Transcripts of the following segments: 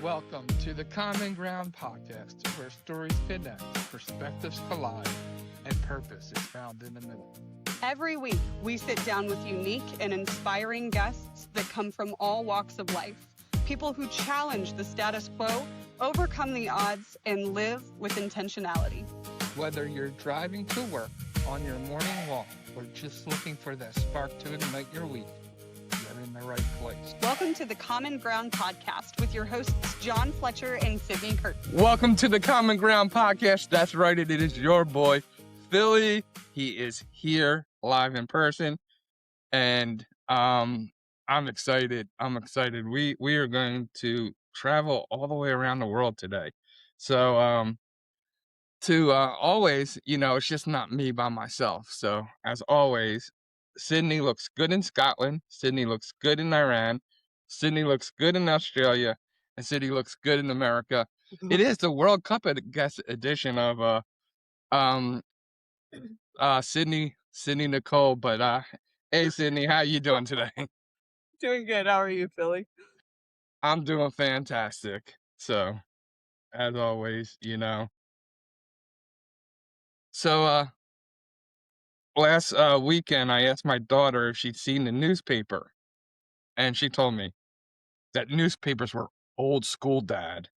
Welcome to the Common Ground podcast, where stories connect, perspectives collide, and purpose is found in the middle. Every week, we sit down with unique and inspiring guests that come from all walks of life. People who challenge the status quo, overcome the odds, and live with intentionality. Whether you're driving to work, on your morning walk, or just looking for that spark to ignite your week, you're in the right place. Welcome to the Common Ground podcast with your hosts, John Fletcher and Sydney Curtin. Welcome to the Common Ground podcast. That's right, it is your boy, Philly. He is here live in person, and I'm excited. We are going to travel all the way around the world today. So always, it's just not me by myself. So as always, Sydney looks good in Scotland, Sydney looks good in Iran, Sydney looks good in Australia, and Sydney looks good in America. It is the World Cup edition of Sydney Nicole. But hey Sydney, how you doing today? Doing good. How are you, Philly? I'm doing fantastic. So as always, So last weekend I asked my daughter if she'd seen the newspaper, and she told me that newspapers were old school, Dad.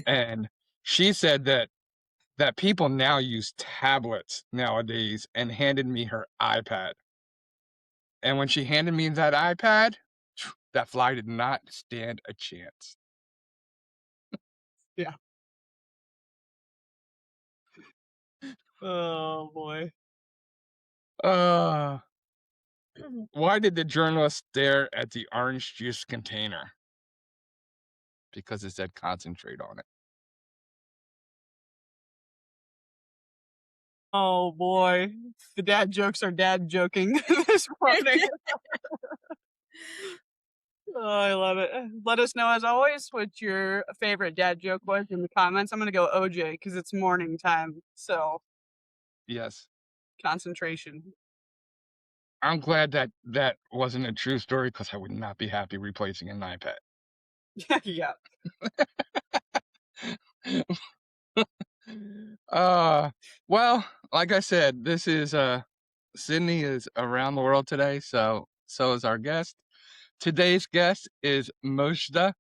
And she said that people now use tablets nowadays, and handed me her iPad. And when she handed me that iPad, that fly did not stand a chance. Yeah. Oh, boy. Why did the journalist stare at the orange juice container? Because it said concentrate on it. Oh, boy. The dad jokes are dad joking this morning. Oh, I love it. Let us know, as always, what your favorite dad joke was in the comments. I'm going to go OJ because it's morning time. So, Yes. concentration. I'm glad that wasn't a true story, because I would not be happy replacing an iPad. Yeah. Well, like I said, this is Sydney is around the world today, so is our guest. Today's guest is Mojdeh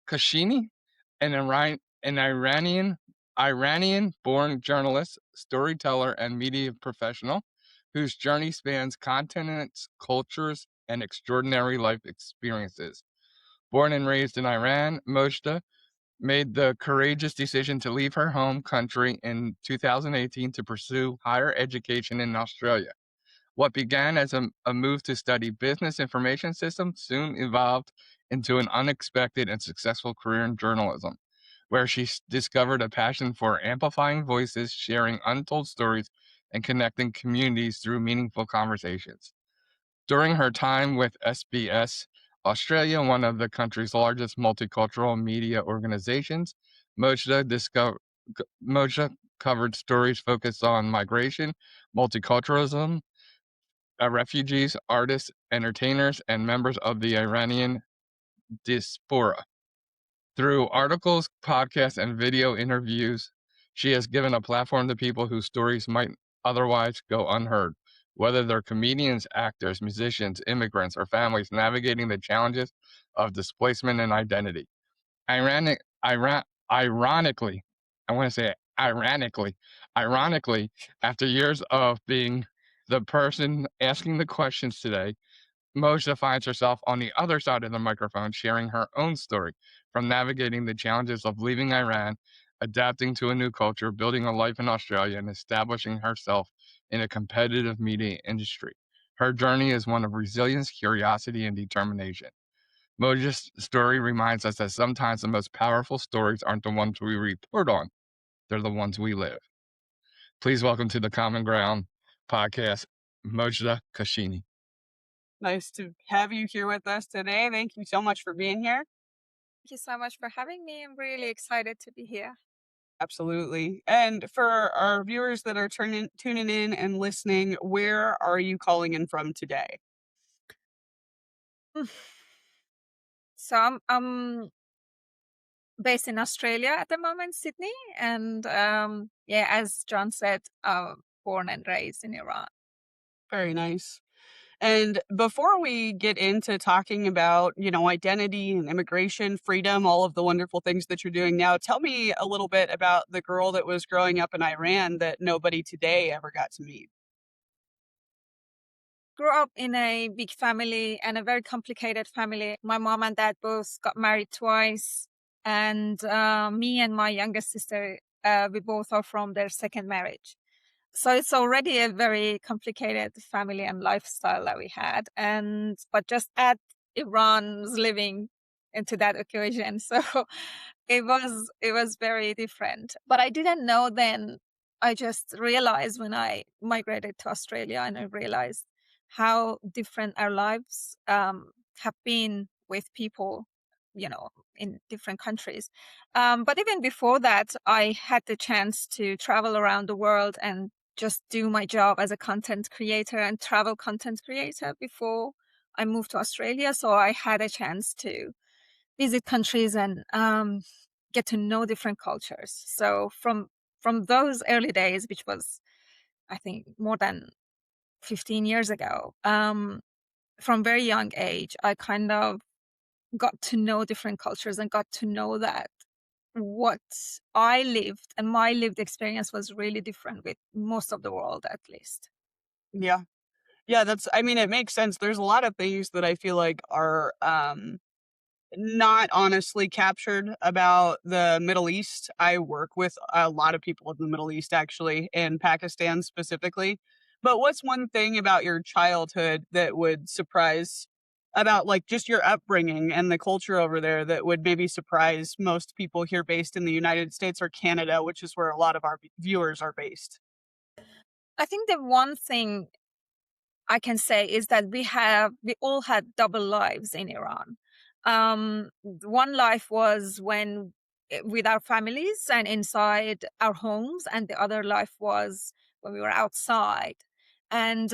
Kashani, an Iranian-born journalist, storyteller, and media professional whose journey spans continents, cultures, and extraordinary life experiences. Born and raised in Iran, Mojdeh made the courageous decision to leave her home country in 2018 to pursue higher education in Australia. What began as a move to study business information systems soon evolved into an unexpected and successful career in journalism, where she discovered a passion for amplifying voices, sharing untold stories, and connecting communities through meaningful conversations. During her time with SBS Australia, one of the country's largest multicultural media organizations, Mojdeh covered stories focused on migration, multiculturalism, refugees, artists, entertainers, and members of the Iranian diaspora. Through articles, podcasts, and video interviews, she has given a platform to people whose stories might otherwise go unheard, whether they're comedians, actors, musicians, immigrants, or families navigating the challenges of displacement and identity. Ironically, I want to say ironically, after years of being the person asking the questions today, Mojdeh finds herself on the other side of the microphone, sharing her own story, from navigating the challenges of leaving Iran, adapting to a new culture, building a life in Australia, and establishing herself in a competitive media industry. Her journey is one of resilience, curiosity, and determination. Mojdeh's story reminds us that sometimes the most powerful stories aren't the ones we report on, they're the ones we live. Please welcome to the Common Ground podcast, Mojdeh Kashani. Nice to have you here with us today. Thank you so much for being here. Thank you so much for having me. I'm really excited to be here. Absolutely. And for our viewers that are tuning in and listening, where are you calling in from today? So I'm based in Australia at the moment, Sydney, and yeah, as John said, born and raised in Iran. Very nice. And before we get into talking about, identity and immigration, freedom, all of the wonderful things that you're doing now, tell me a little bit about the girl that was growing up in Iran that nobody today ever got to meet. Grew up in a big family and a very complicated family. My mom and dad both got married twice, and me and my youngest sister, we both are from their second marriage. So it's already a very complicated family and lifestyle that we had, and but just add Iran's living into that equation. So it was very different. But I didn't know then. I just realized when I migrated to Australia, and I realized how different our lives have been with people, in different countries. But even before that, I had the chance to travel around the world and just do my job as a content creator and travel content creator before I moved to Australia. So I had a chance to visit countries and get to know different cultures. So from those early days, which was I think more than 15 years ago, from very young age, I kind of got to know different cultures and got to know that what I lived and my lived experience was really different with most of the world, at least. Yeah. Yeah, I mean, it makes sense. There's a lot of things that I feel like are not honestly captured about the Middle East. I work with a lot of people in the Middle East, actually, and Pakistan specifically. But what's one thing about your childhood that would surprise about like just your upbringing and the culture over there that would maybe surprise most people here based in the United States or Canada, which is where a lot of our viewers are based? I think the one thing I can say is that we all had double lives in Iran. One life was when with our families and inside our homes, and the other life was when we were outside. And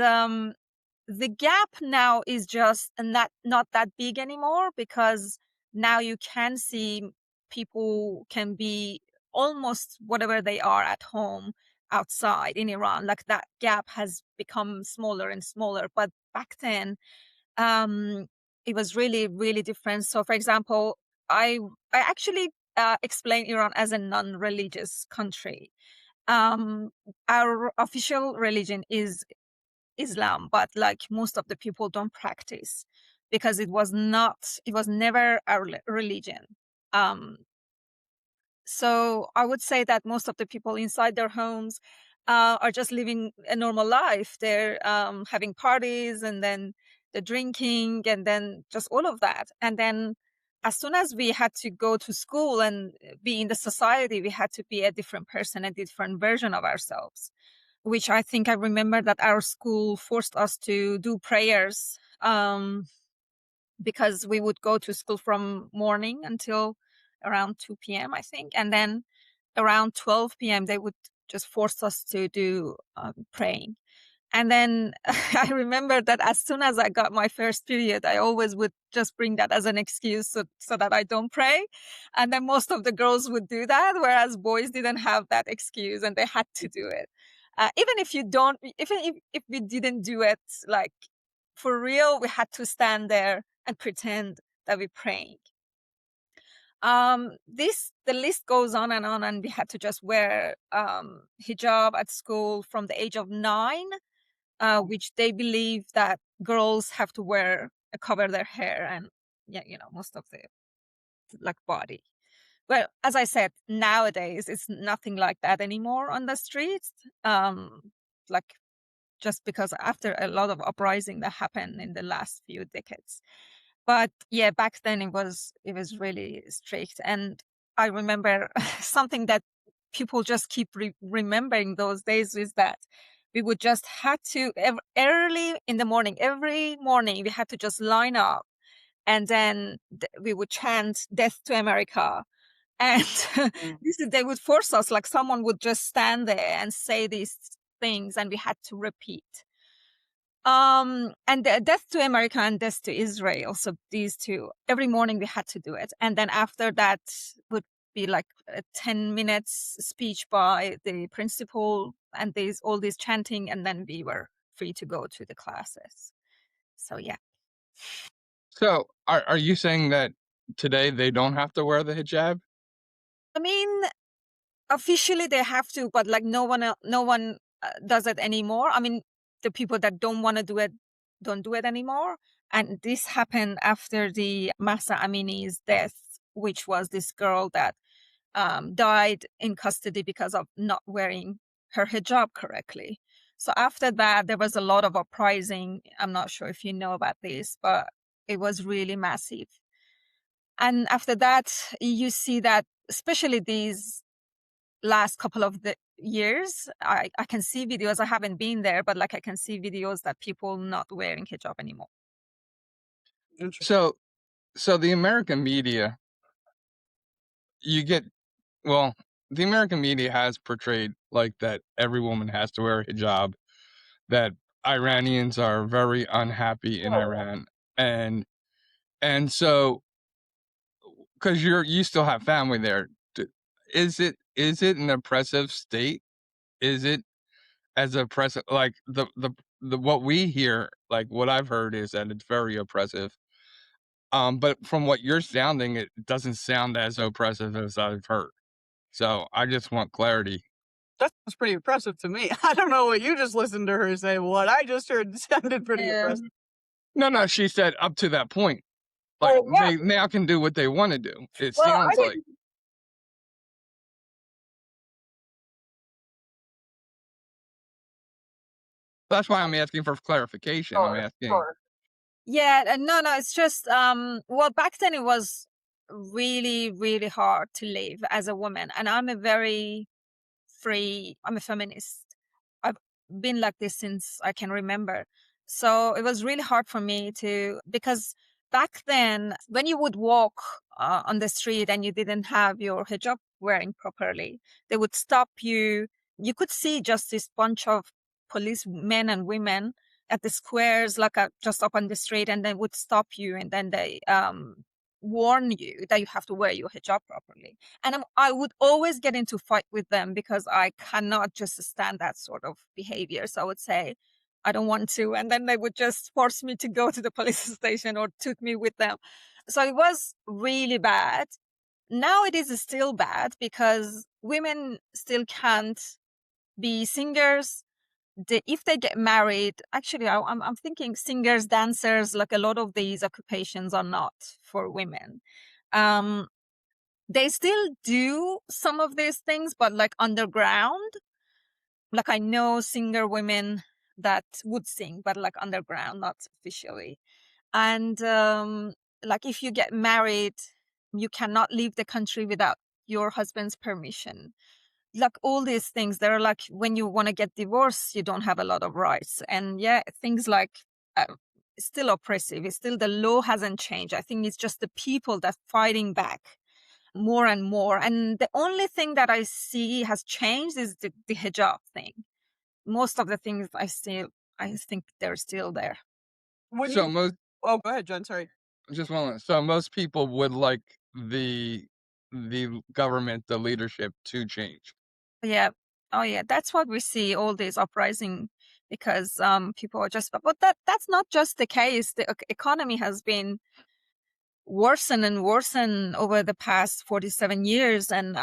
the gap now is just not that big anymore, because now you can see people can be almost whatever they are at home outside in Iran. Like, that gap has become smaller and smaller. But back then, um, it was really, really different. So, for example, I actually explain Iran as a non-religious country. Um, our official religion is Islam, but like most of the people don't practice because it was never our religion. Um, so I would say that most of the people inside their homes are just living a normal life. They're having parties, and then the drinking, and then just all of that. And then as soon as we had to go to school and be in the society, we had to be a different person, a different version of ourselves, which I think I remember that our school forced us to do prayers, because we would go to school from morning until around 2 p.m., I think. And then around 12 p.m., they would just force us to do praying. And then I remember that as soon as I got my first period, I always would just bring that as an excuse so that I don't pray. And then most of the girls would do that, whereas boys didn't have that excuse and they had to do it. Even if you don't, even if we didn't do it, like for real, we had to stand there and pretend that we're praying. The list goes on, and we had to just wear hijab at school from the age of 9, which they believe that girls have to wear cover their hair and, yeah, most of the like body. Well, as I said, nowadays it's nothing like that anymore on the streets. Like, just because after a lot of uprising that happened in the last few decades. But yeah, back then it was really strict. And I remember something that people just keep remembering those days is that we would just had to early in the morning, every morning we had to just line up, and then we would chant "Death to America." And Mm. they would force us, like someone would just stand there and say these things, and we had to repeat. And death to America and death to Israel. So these two, every morning we had to do it. And then after that would be like a 10 minutes speech by the principal, and there's all this chanting, and then we were free to go to the classes. So yeah. So, are you saying that today they don't have to wear the hijab? I mean, officially they have to, but like no one does it anymore. I mean, the people that don't want to do it don't do it anymore. And this happened after the Masa Amini's death, which was this girl that died in custody because of not wearing her hijab correctly. So after that, there was a lot of uprising. I'm not sure if you know about this, but it was really massive. And after that, you see that, especially these last couple of the years, I can see videos. I haven't been there, but like I can see videos that people not wearing hijab anymore. So, the American media, you get well, the American media has portrayed like that every woman has to wear a hijab, that Iranians are very unhappy in Iran, and so because you still have family there, is it an oppressive state? Is it as oppressive like the what we hear, like what I've heard is that it's very oppressive. But from what you're sounding, it doesn't sound as oppressive as I've heard. So I just want clarity. That sounds pretty impressive to me. I don't know what you just listened to her say. What I just heard sounded pretty impressive. No, she said up to that point. Like Oh, yeah. they now can do what they want to do. It Well, I sounds like. didn't. That's why I'm asking for clarification. I'm asking. Yeah, no, it's just well, back then it was really, really hard to live as a woman, and I'm a very free. I'm a feminist. I've been like this since I can remember. So it was really hard for me to, because back then when you would walk on the street and you didn't have your hijab wearing properly, they would stop you. You could see just this bunch of police men and women at the squares, like just up on the street, and they would stop you, and then they warn you that you have to wear your hijab properly. And I would always get into fight with them because I cannot just stand that sort of behavior. So I would say, I don't want to. And then they would just force me to go to the police station or took me with them. So it was really bad. Now it is still bad because women still can't be singers. If they get married, actually, I'm thinking singers, dancers, like a lot of these occupations are not for women. Um, they still do some of these things, but like underground. Like I know singer women that would sing, but like underground, not officially. And like if you get married, you cannot leave the country without your husband's permission. Like all these things, they're like when you want to get divorced, you don't have a lot of rights. And yeah, things like uh, it's still oppressive. It's still, the law hasn't changed. I think it's just the people that fighting back more and more. And the only thing that I see has changed is the hijab thing. Most of the things I think they're still there. When So you, most oh, go ahead, John. Sorry. just one. So most people would like the government, the leadership to change. Yeah. Oh yeah, that's what we see, all these uprising, because people are just, but that's not just the case. The economy has been worsen and worsen over the past 47 years, and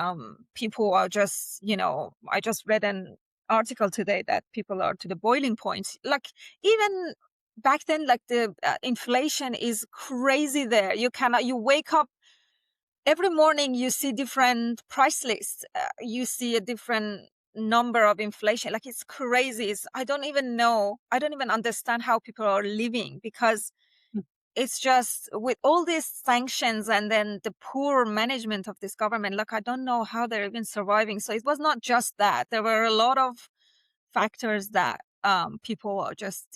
people are just, I just read an article today that people are to the boiling point. Like even back then, like the inflation is crazy there. You wake up every morning, you see different price lists, you see a different number of inflation. Like it's crazy. I don't even know, I don't even understand how people are living, because it's just with all these sanctions and then the poor management of this government, like I don't know how they're even surviving. So it was not just that. There were a lot of factors that people are just,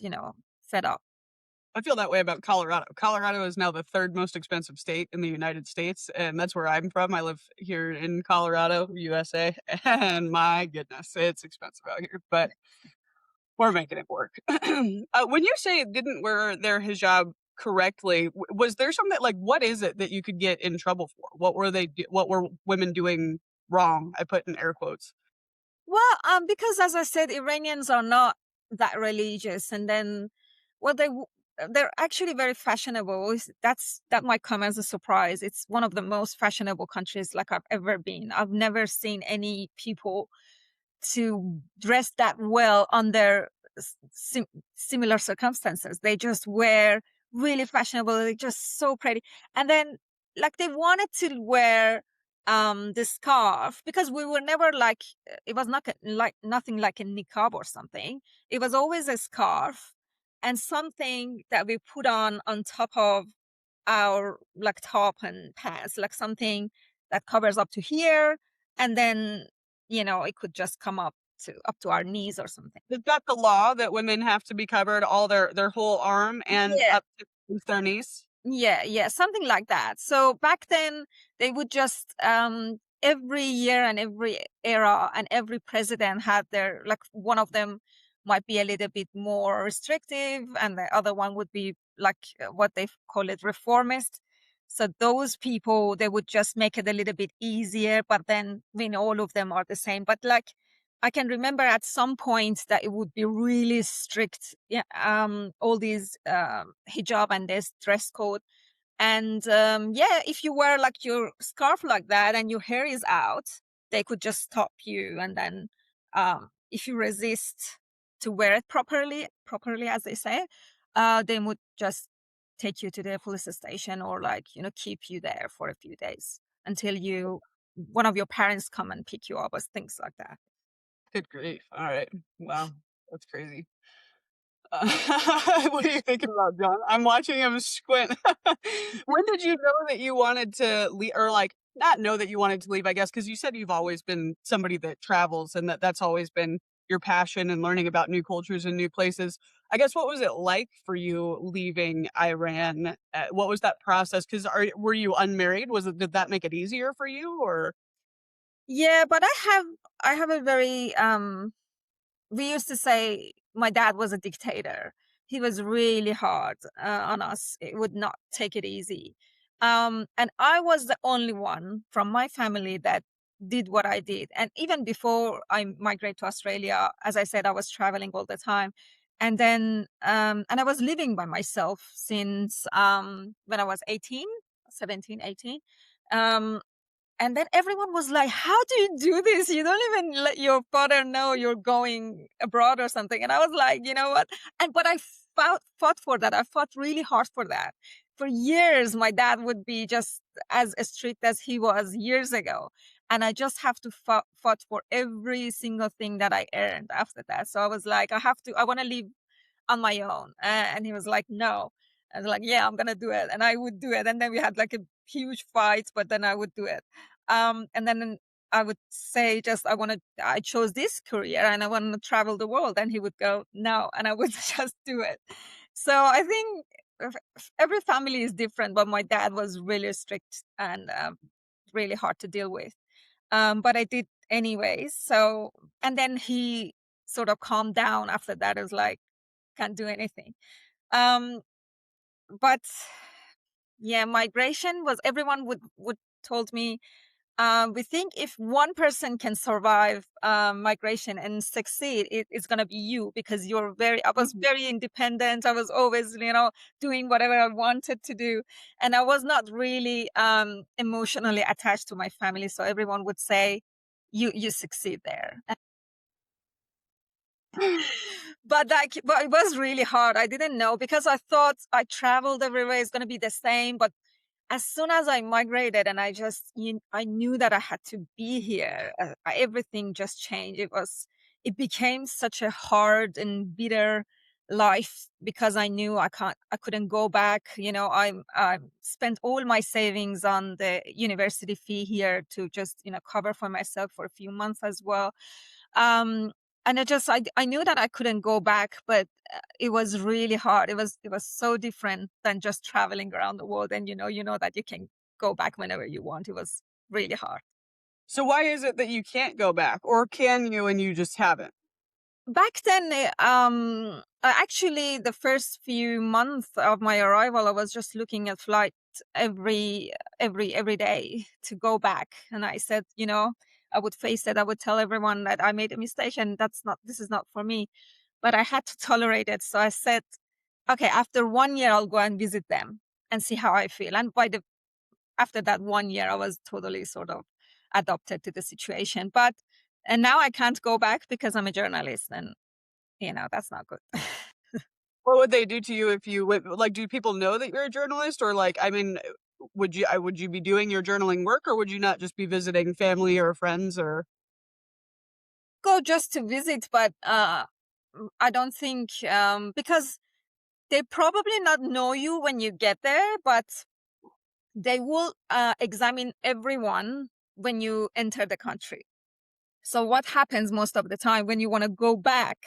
fed up. I feel that way about Colorado. Colorado is now the third most expensive state in the United States, and that's where I'm from. I live here in Colorado, USA, and my goodness, it's expensive out here, but we're making it work. When you say it didn't wear their hijab correctly, was there something like what is it that you could get in trouble for? What were women doing wrong? I put in air quotes. Well, because as I said, Iranians are not that religious, and then, well, they're actually very fashionable. That might come as a surprise. It's one of the most fashionable countries like I've ever been. I've never seen any people to dress that well under similar circumstances. They just wear really fashionable. They're just so pretty. And then, like, they wanted to wear the scarf because we were never like it was not like nothing like a niqab or something. It was always a scarf and something that we put on top of our like top and pants, like something that covers up to here, and then it could just come up to our knees or something. Is that the law that women have to be covered all their whole arm and Yeah, up to their knees? yeah, something like that. So back then they would just every year and every era and every president had their like one of them might be a little bit more restrictive and the other one would be like what they call it reformist. So those people they would just make it a little bit easier, but then all of them are the same. But like I can remember at some point that it would be really strict. Yeah, all these hijab and this dress code. And yeah, if you wear like your scarf like that and your hair is out, they could just stop you. And then if you resist to wear it properly as they say, they would just take you to the police station or like keep you there for a few days until you one of your parents come and pick you up or things like that. Good grief. All right. Wow. That's crazy. What are you thinking about, John? I'm watching him squint. When did you know that you wanted to leave, or like not know that you wanted to leave? I guess because you said you've always been somebody that travels, and that's always been your passion and learning about new cultures and new places. I guess what was it like for you leaving Iran? What was that process? Because were you unmarried? Did that make it easier for you, or? Yeah, but I have a very we used to say my dad was a dictator. He was really hard on us. It would not take it easy. And I was the only one from my family that did what I did. And even before I migrated to Australia, as I said, I was traveling all the time. And then, and I was living by myself since when I was 18, 17, 18. Um, and then everyone was like, "How do you do this? You don't even let your father know you're going abroad or something." And I was like, "You know what?" And but I fought for that. I fought really hard for that. For years, my dad would be just as strict as he was years ago, and I just have to fought for every single thing that I earned after that. So I was like, I have to. I want to leave on my own. And he was like, no. I was like, yeah, I'm gonna do it. And I would do it. And then we had like a huge fight, but then I would do it. And then I would say just I chose this career and I want to travel the world. And he would go, no, and I would just do it. So I think every family is different, but my dad was really strict and really hard to deal with. But I did anyways. So and then he sort of calmed down after that. It was like can't do anything. Um, but yeah, migration was everyone would told me we think if one person can survive migration and succeed, it's gonna be you because you're very. I was Mhm. very independent. I was always doing whatever I wanted to do, and I was not really emotionally attached to my family. So everyone would say, "You succeed there." But it was really hard. I didn't know because I thought I traveled everywhere. It's going to be the same. But as soon as I migrated and I knew that I had to be here, everything just changed. It became such a hard and bitter life because I knew I couldn't go back. I spent all my savings on the university fee here to just, cover for myself for a few months as well. Um, and I knew that I couldn't go back, but it was really hard. It was so different than just traveling around the world, and you know that you can go back whenever you want. It was really hard. So why is it that you can't go back, or can you and you just haven't? Back then, Actually, the first few months of my arrival, I was just looking at flight every day to go back. And I said, I would face it. I would tell everyone that I made a mistake and this is not for me. But I had to tolerate it. So I said, okay, after 1 year, I'll go and visit them and see how I feel. And after that 1 year, I was totally sort of adopted to the situation. And now I can't go back because I'm a journalist, and that's not good. What would they do to you if you went? Like, do people know that you're a journalist, or like, I mean, would you be doing your journaling work, or would you not just be visiting family or friends, or? Go just to visit, but I don't think because they probably not know you when you get there, but they will examine everyone when you enter the country. So what happens most of the time when you want to go back,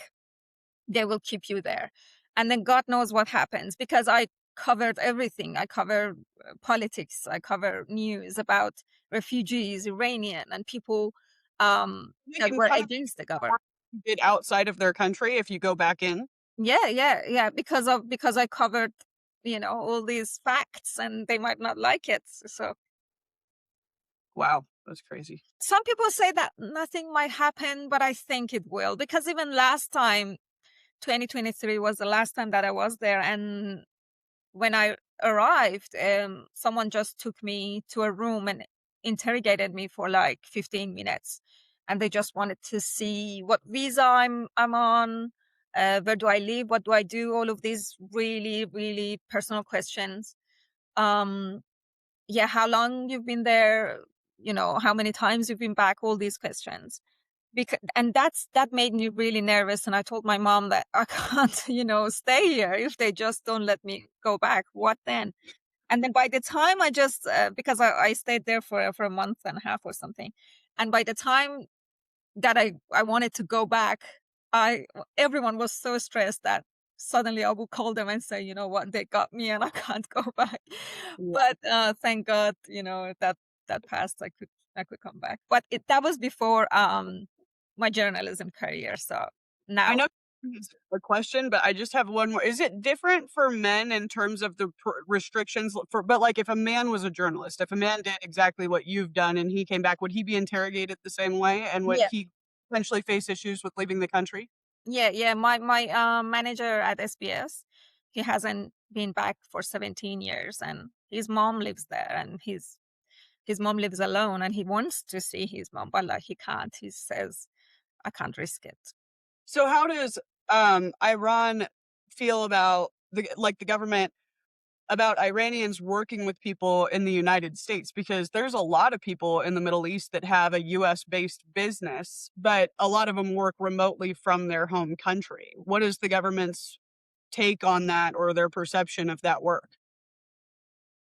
they will keep you there. And then God knows what happens, because I covered everything. I cover politics, I cover news about refugees, Iranian, and people They that can were cut off against the government. work you did outside of their country if you go back in. Yeah, because I covered, all these facts, and they might not like it. So Wow, that's crazy. some people say that nothing might happen, but I think it will, because even last time, 2023 was the last time that I was there, and when I arrived, someone just took me to a room and interrogated me for like 15 minutes, and they just wanted to see what visa I'm on, where do I live, what do I do, all of these really, really personal questions. Um, yeah, how long you've been there, how many times you've been back, all these questions. And that made me really nervous. And I told my mom that I can't, stay here if they just don't let me go back. What then? And then by the time I just, because I stayed there for a month and a half or something. And by the time that I wanted to go back, I everyone was so stressed that suddenly I would call them and say, you know what, they got me and I can't go back. Yeah. But thank God, that passed. I could come back. But that was before my journalism career. So I now, know it's a question, but I just have one more. Is it different for men in terms of the restrictions but like if a man was a journalist, if a man did exactly what you've done and he came back, would he be interrogated the same way? And would yeah, he potentially face issues with leaving the country? yeah. My manager at SBS, he hasn't been back for 17 years, and his mom lives there, and his mom lives alone, and he wants to see his mom, but like he can't. He says, I can't risk it. So how does Iran feel about the government about Iranians working with people in the United States? Because there's a lot of people in the Middle East that have a US based business, but a lot of them work remotely from their home country. What is the government's take on that or their perception of that work?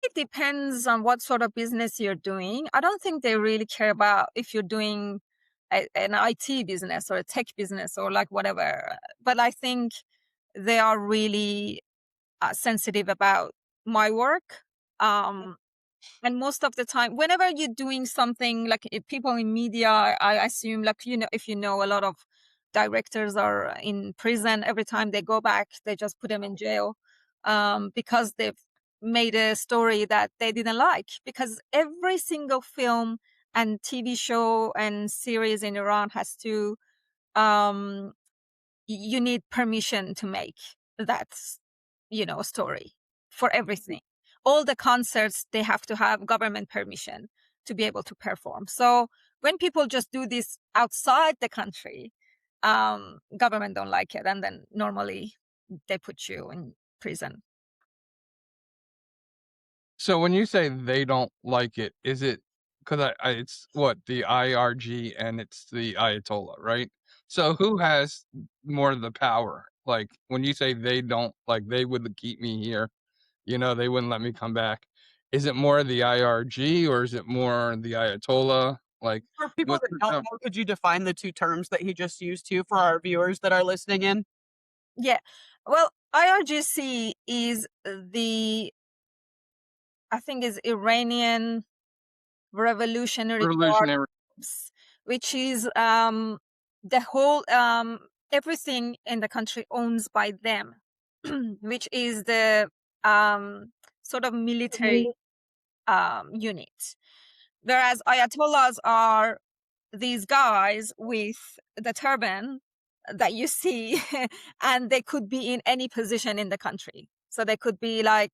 It depends on what sort of business you're doing. I don't think they really care about if you're doing an IT business or a tech business or like whatever. But I think they are really sensitive about my work. And most of the time, whenever you're doing something like if people in media, I assume, like, if a lot of directors are in prison, every time they go back, they just put them in jail because they've made a story that they didn't like. Because every single film and TV show and series in Iran has to, um, you need permission to make that, story for everything. All the concerts, they have to have government permission to be able to perform. So when people just do this outside the country, government don't like it, and then normally they put you in prison. So when you say they don't like it, is it because it's what the IRG and it's the Ayatollah, right? So who has more of the power? Like when you say they don't like, they would keep me here, they wouldn't let me come back. Is it more the IRG or is it more the Ayatollah? Like, For people what's that don't know, could you define the two terms that he just used to for our viewers that are listening in? Yeah. Well, IRGC is I think is Iranian Revolutionary Guard, revolutionary? which is the whole everything in the country owns by them, which is the um, sort of military unit. Whereas Ayatollahs are these guys with the turban that you see, and they could be in any position in the country. So they could be like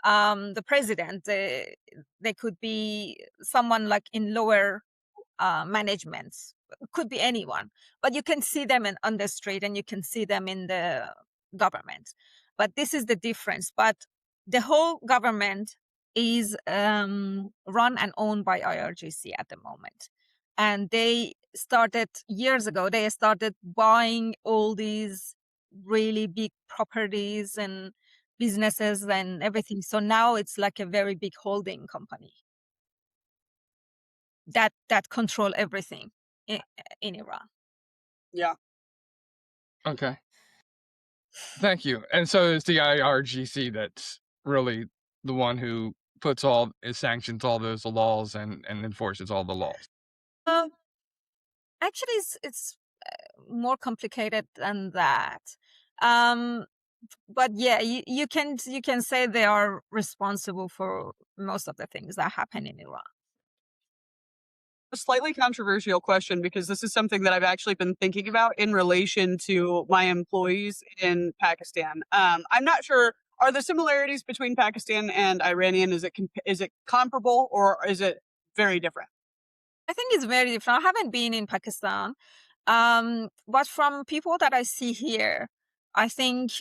the president, they could be someone like in lower management, could be anyone, but you can see them on the street and you can see them in the government. But this is the difference. But the whole government is run and owned by IRGC at the moment. And they started years ago, they started buying all these really big properties and businesses and everything. So now it's like a very big holding company that control everything in, in Iran. Yeah. Okay. Thank you. And so it's the IRGC that's really the one who sanctions all those laws and enforces all the laws. Um, Actually, it's more complicated than that. But yeah, you can say they are responsible for most of the things that happen in Iran. A slightly controversial question, because this is something that I've actually been thinking about in relation to my employees in Pakistan. I'm not sure. Are the similarities between Pakistan and Iranian, is it comparable, or is it very different? I think it's very different. I haven't been in Pakistan, but from people that I see here, I think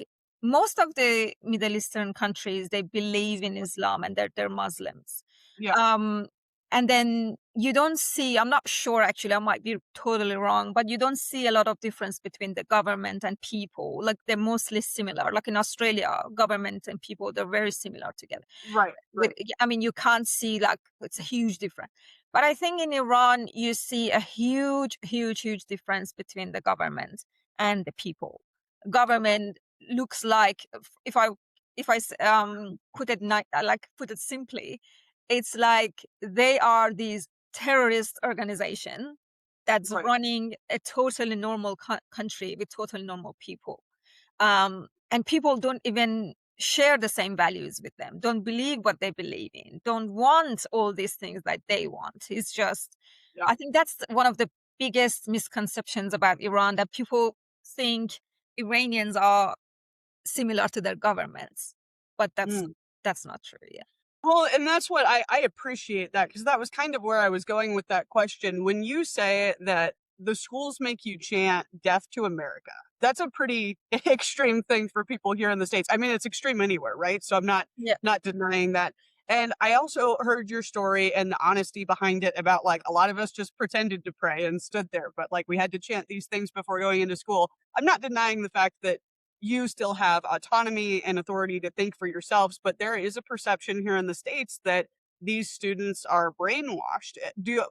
most of the Middle Eastern countries, they believe in Islam and they're Muslims. Yeah. Um, and then you don't see, I'm not sure actually, I might be totally wrong, but you don't see a lot of difference between the government and people. Like they're mostly similar. Like in Australia, government and people, they're very similar together. Right. Right. I mean, you can't see like it's a huge difference. But I think in Iran, you see a huge difference between the government and the people. Government looks like, if I put it simply, it's like they are these terrorist organization that's Right. running a totally normal country with totally normal people. And people don't even share the same values with them, don't believe what they believe in, don't want all these things that they want. It's just, Yeah. I think that's one of the biggest misconceptions about Iran, that people think Iranians are similar to their governments, but Mm. that's not true. Yeah. Well, and that's what I appreciate that, because that was kind of where I was going with that question. When you say that the schools make you chant "Death to America," that's a pretty extreme thing for people here in the States. I mean, it's extreme anywhere, right? So I'm Yeah. not denying that. And I also heard your story and the honesty behind it about, like, a lot of us just pretended to pray and stood there, but like we had to chant these things before going into school. I'm not denying the fact that you still have autonomy and authority to think for yourselves, but there is a perception here in the States that these students are brainwashed. Do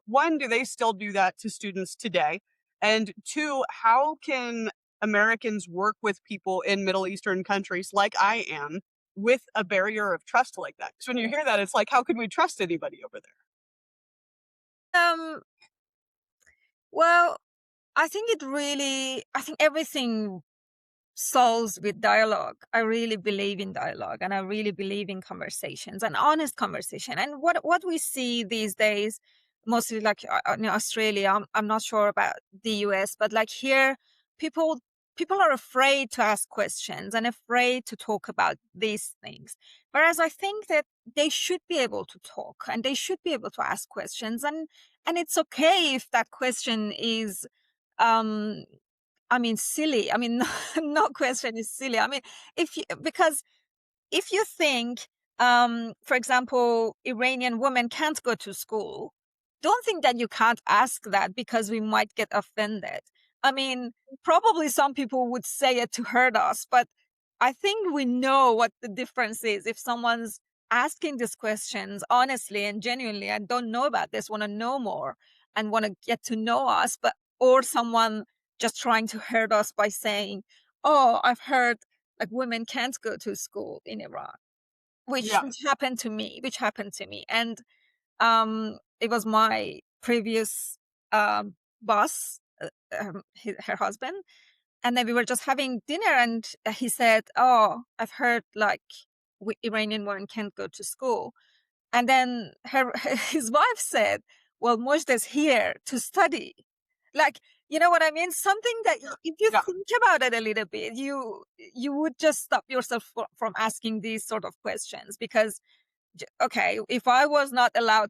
they still do that to students today? And two, how can Americans work with people in Middle Eastern countries like I am with a barrier of trust like that? Because when you hear that, it's like, how could we trust anybody over there? Um, well, I think everything solves with dialogue. I really believe in dialogue, and I really believe in conversations and honest conversation. And what we see these days, mostly like in Australia, I'm not sure about the US, but like here, people people are afraid to ask questions and afraid to talk about these things. Whereas I think that they should be able to talk and they should be able to ask questions, and it's okay if that question is um I mean, silly. I mean, no question is silly. I mean, because if you think, for example, Iranian women can't go to school, don't think that you can't ask that because we might get offended. I mean, probably some people would say it to hurt us, but I think we know what the difference is. If someone's asking these questions honestly and genuinely and don't know about this, want to know more and want to get to know us, but or someone just trying to hurt us by saying, "Oh, I've heard like women can't go to school in Iran," Yeah. which happened to me, and it was my previous boss, her husband. And then we were just having dinner, and he said, "Oh, I've heard like Iranian women can't go to school." And then his wife said, "Well, Mojdeh's here to study." Like, you know what I mean? Something that if you Yeah. think about it a little bit, you would just stop yourself from asking these sort of questions because, okay, if I was not allowed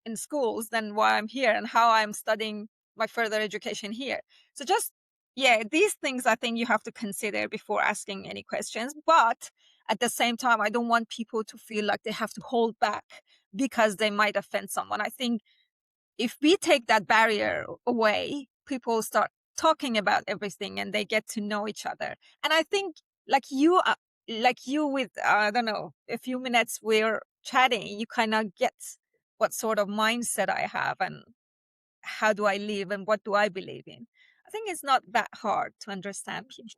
in schools, then why I'm here and how I'm studying my further education here. So just, yeah, these things I think you have to consider before asking any questions. But at the same time, I don't want people to feel like they have to hold back because they might offend someone. I think if we take that barrier away, people start talking about everything and they get to know each other. And I think like you with I don't know, a few minutes we're chatting, you kind of get what sort of mindset I have and how do I live and what do I believe in. I think it's not that hard to understand people.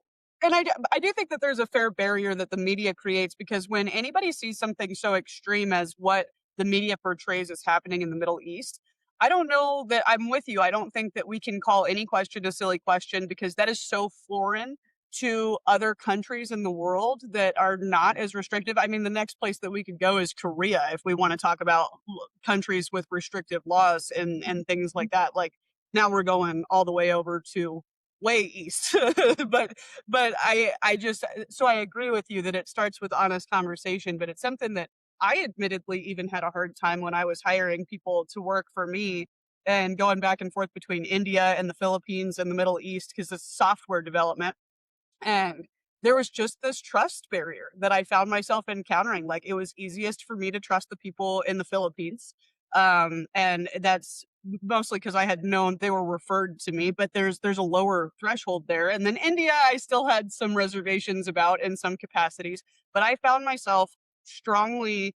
And I do think that there's a fair barrier that the media creates because when anybody sees something so extreme as what the media portrays as happening in the Middle East, I don't know that I'm with you. I don't think that we can call any question a silly question because that is so foreign to other countries in the world that are not as restrictive. I mean, the next place that we could go is Korea if we want to talk about countries with restrictive laws and things like that. Like now we're going all the way over to way east. but I just so I agree with you that it starts with honest conversation, but it's something that I admittedly even had a hard time when I was hiring people to work for me and going back and forth between India and the Philippines and the Middle East because it's software development. And there was just this trust barrier that I found myself encountering. Like it was easiest for me to trust the people in the Philippines. And that's mostly because I had known they were referred to me, but there's a lower threshold there. And then India, I still had some reservations about in some capacities, but I found myself strongly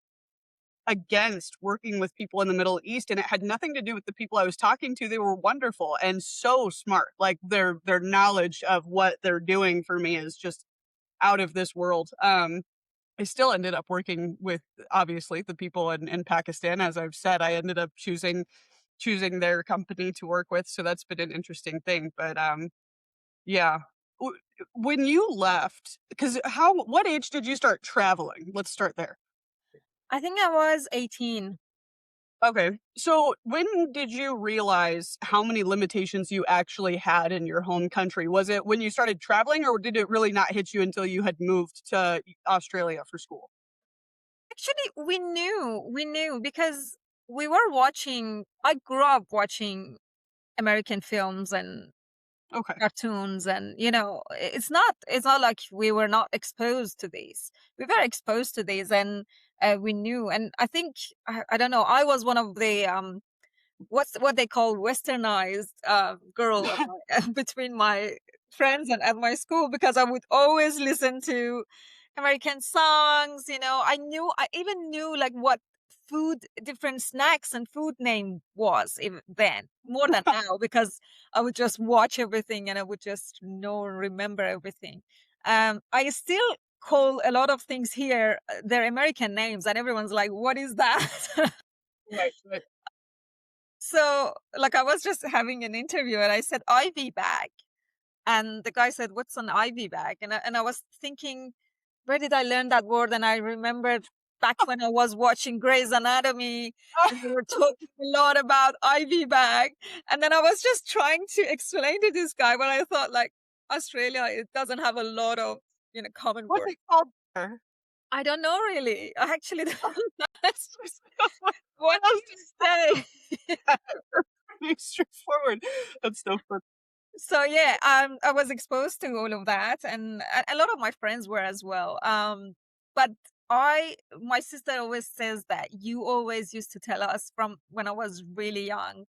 against working with people in the Middle East, and it had nothing to do with the people I was talking to. They were wonderful and so smart. Like their knowledge of what they're doing for me is just out of this world. I still ended up working with obviously the people in Pakistan. As I've said, I ended up choosing their company to work with. So that's been an interesting thing. But yeah. When you left, because what age did you start traveling? Let's start there. I think I was 18. Okay. So when did you realize how many limitations you actually had in your home country? Was it when you started traveling, or did it really not hit you until you had moved to Australia for school? Actually, we knew because we were watching, I grew up watching American films and Okay. cartoons, and it's not like we were not exposed to these. We were exposed to these, and we knew. And I think I don't know, I was one of the what they call westernized girl of between my friends and at my school, because I would always listen to American songs. I even knew like what food, different snacks and food name was even then, more than now, because I would just watch everything and I would just know and remember everything. I still call a lot of things here their American names, and everyone's like, "What is that?" Right. Right. So, like, I was just having an interview and I said Ivy bag. And the guy said, "What's an Ivy bag?" And I was thinking, where did I learn that word? And I remembered back when I was watching Grey's Anatomy and we were talking a lot about Ivy bag. And then I was just trying to explain to this guy, but I thought, like, Australia, it doesn't have a lot of, common What's words. it called there? I don't know really. I actually don't know What what else to say. is that? Pretty straightforward. That's so fun. So yeah, I was exposed to all of that, and a lot of my friends were as well. But my sister always says that you always used to tell us from when I was really young,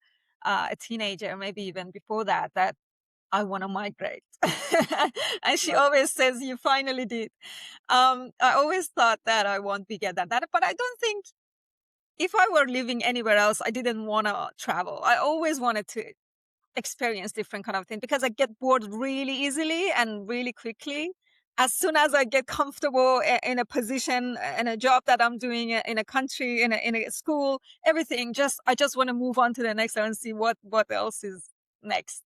a teenager, maybe even before that, that I want to migrate, and she Right. always says you finally did. I always thought that I won't be get that, but I don't think if I were living anywhere else, I didn't want to travel. I always wanted to experience different kind of thing because I get bored really easily and really quickly. As soon as I get comfortable in a position, in a job that I'm doing, in a country, in a school, everything, I just want to move on to the next level and see what else is next.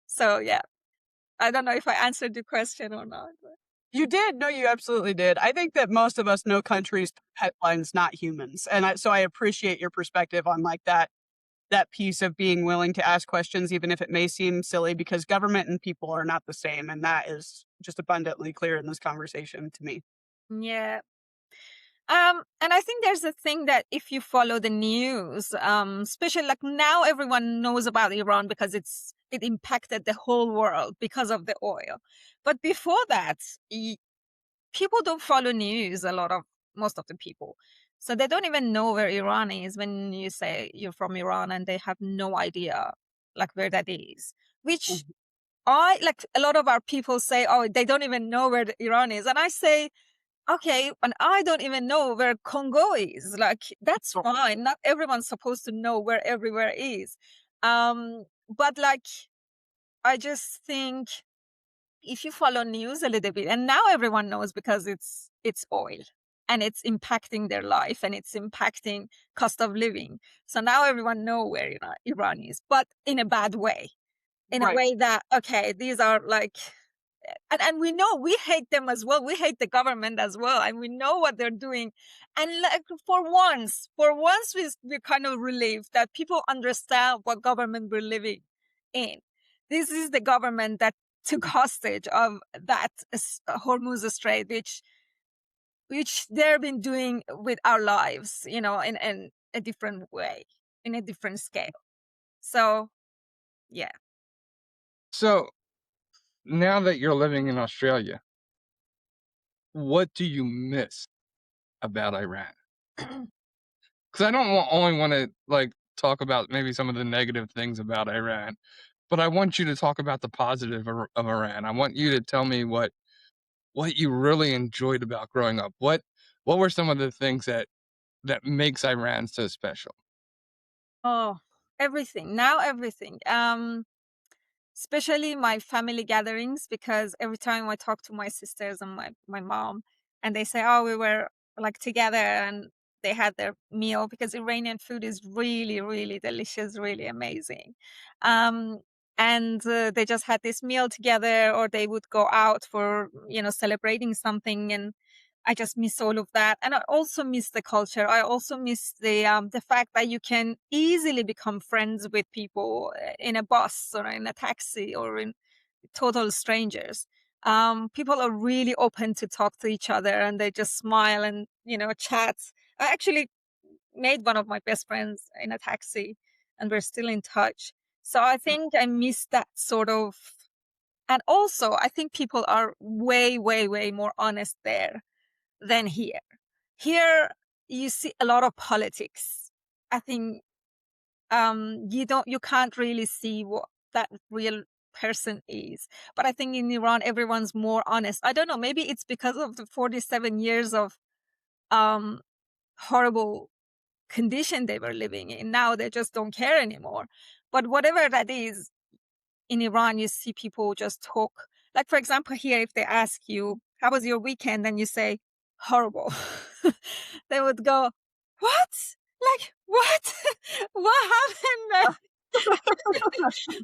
So yeah. I don't know if I answered the question or not. You did. No, you absolutely did. I think that most of us know countries headlines, not humans. And so I appreciate your perspective on like that piece of being willing to ask questions, even if it may seem silly, because government and people are not the same. And that is just abundantly clear in this conversation to me. Yeah. And I think there's a thing that if you follow the news, especially like now everyone knows about Iran because it impacted the whole world because of the oil. But before that, people don't follow news, most of the people. So they don't even know where Iran is when you say you're from Iran and they have no idea like where that is. Which Mhm. I like a lot of our people say, oh, they don't even know where Iran is. And I say, okay, and I don't even know where Congo is. Like, that's So, fine. Not everyone's supposed to know where everywhere is. But like, I just think if you follow news a little bit, and now everyone knows because it's oil and it's impacting their life and it's impacting cost of living. So now everyone know where Iran is, but in a bad way, in a right. way that okay, these are like and we know we hate them as well. We hate the government as well, and we know what they're doing. And like for once, we're kind of relieved that people understand what government we're living in. This is the government that took hostage of that Hormuz Strait, which they've been doing with our lives, in a different way, in a different scale. So yeah. So now that you're living in Australia, what do you miss about Iran? Because I don't only want to like talk about maybe some of the negative things about Iran, but I want you to talk about the positive of Iran. I want you to tell me what you really enjoyed about growing up. What were some of the things that makes Iran so special? Oh, everything. Now everything. Especially my family gatherings, because every time I talk to my sisters and my mom, and they say, "Oh, we were like together and they had their meal," because Iranian food is really, really delicious, really amazing. Um, and they just had this meal together, or they would go out for celebrating something, and I just miss all of that. And I also miss the culture. I also miss the fact that you can easily become friends with people in a bus or in a taxi or in total strangers. People are really open to talk to each other and they just smile and chat. I actually made one of my best friends in a taxi and we're still in touch. So I think I miss that sort of. And also, I think people are way, way, way more honest there than here. Here, you see a lot of politics. I think you can't really see what that real person is. But I think in Iran, everyone's more honest. I don't know. Maybe it's because of the 47 years of um, horrible condition they were living in. Now they just don't care anymore. But whatever that is, in Iran, you see people just talk. Like, for example, here, if they ask you, how was your weekend? And you say, horrible. They would go, what? Like, what? What happened?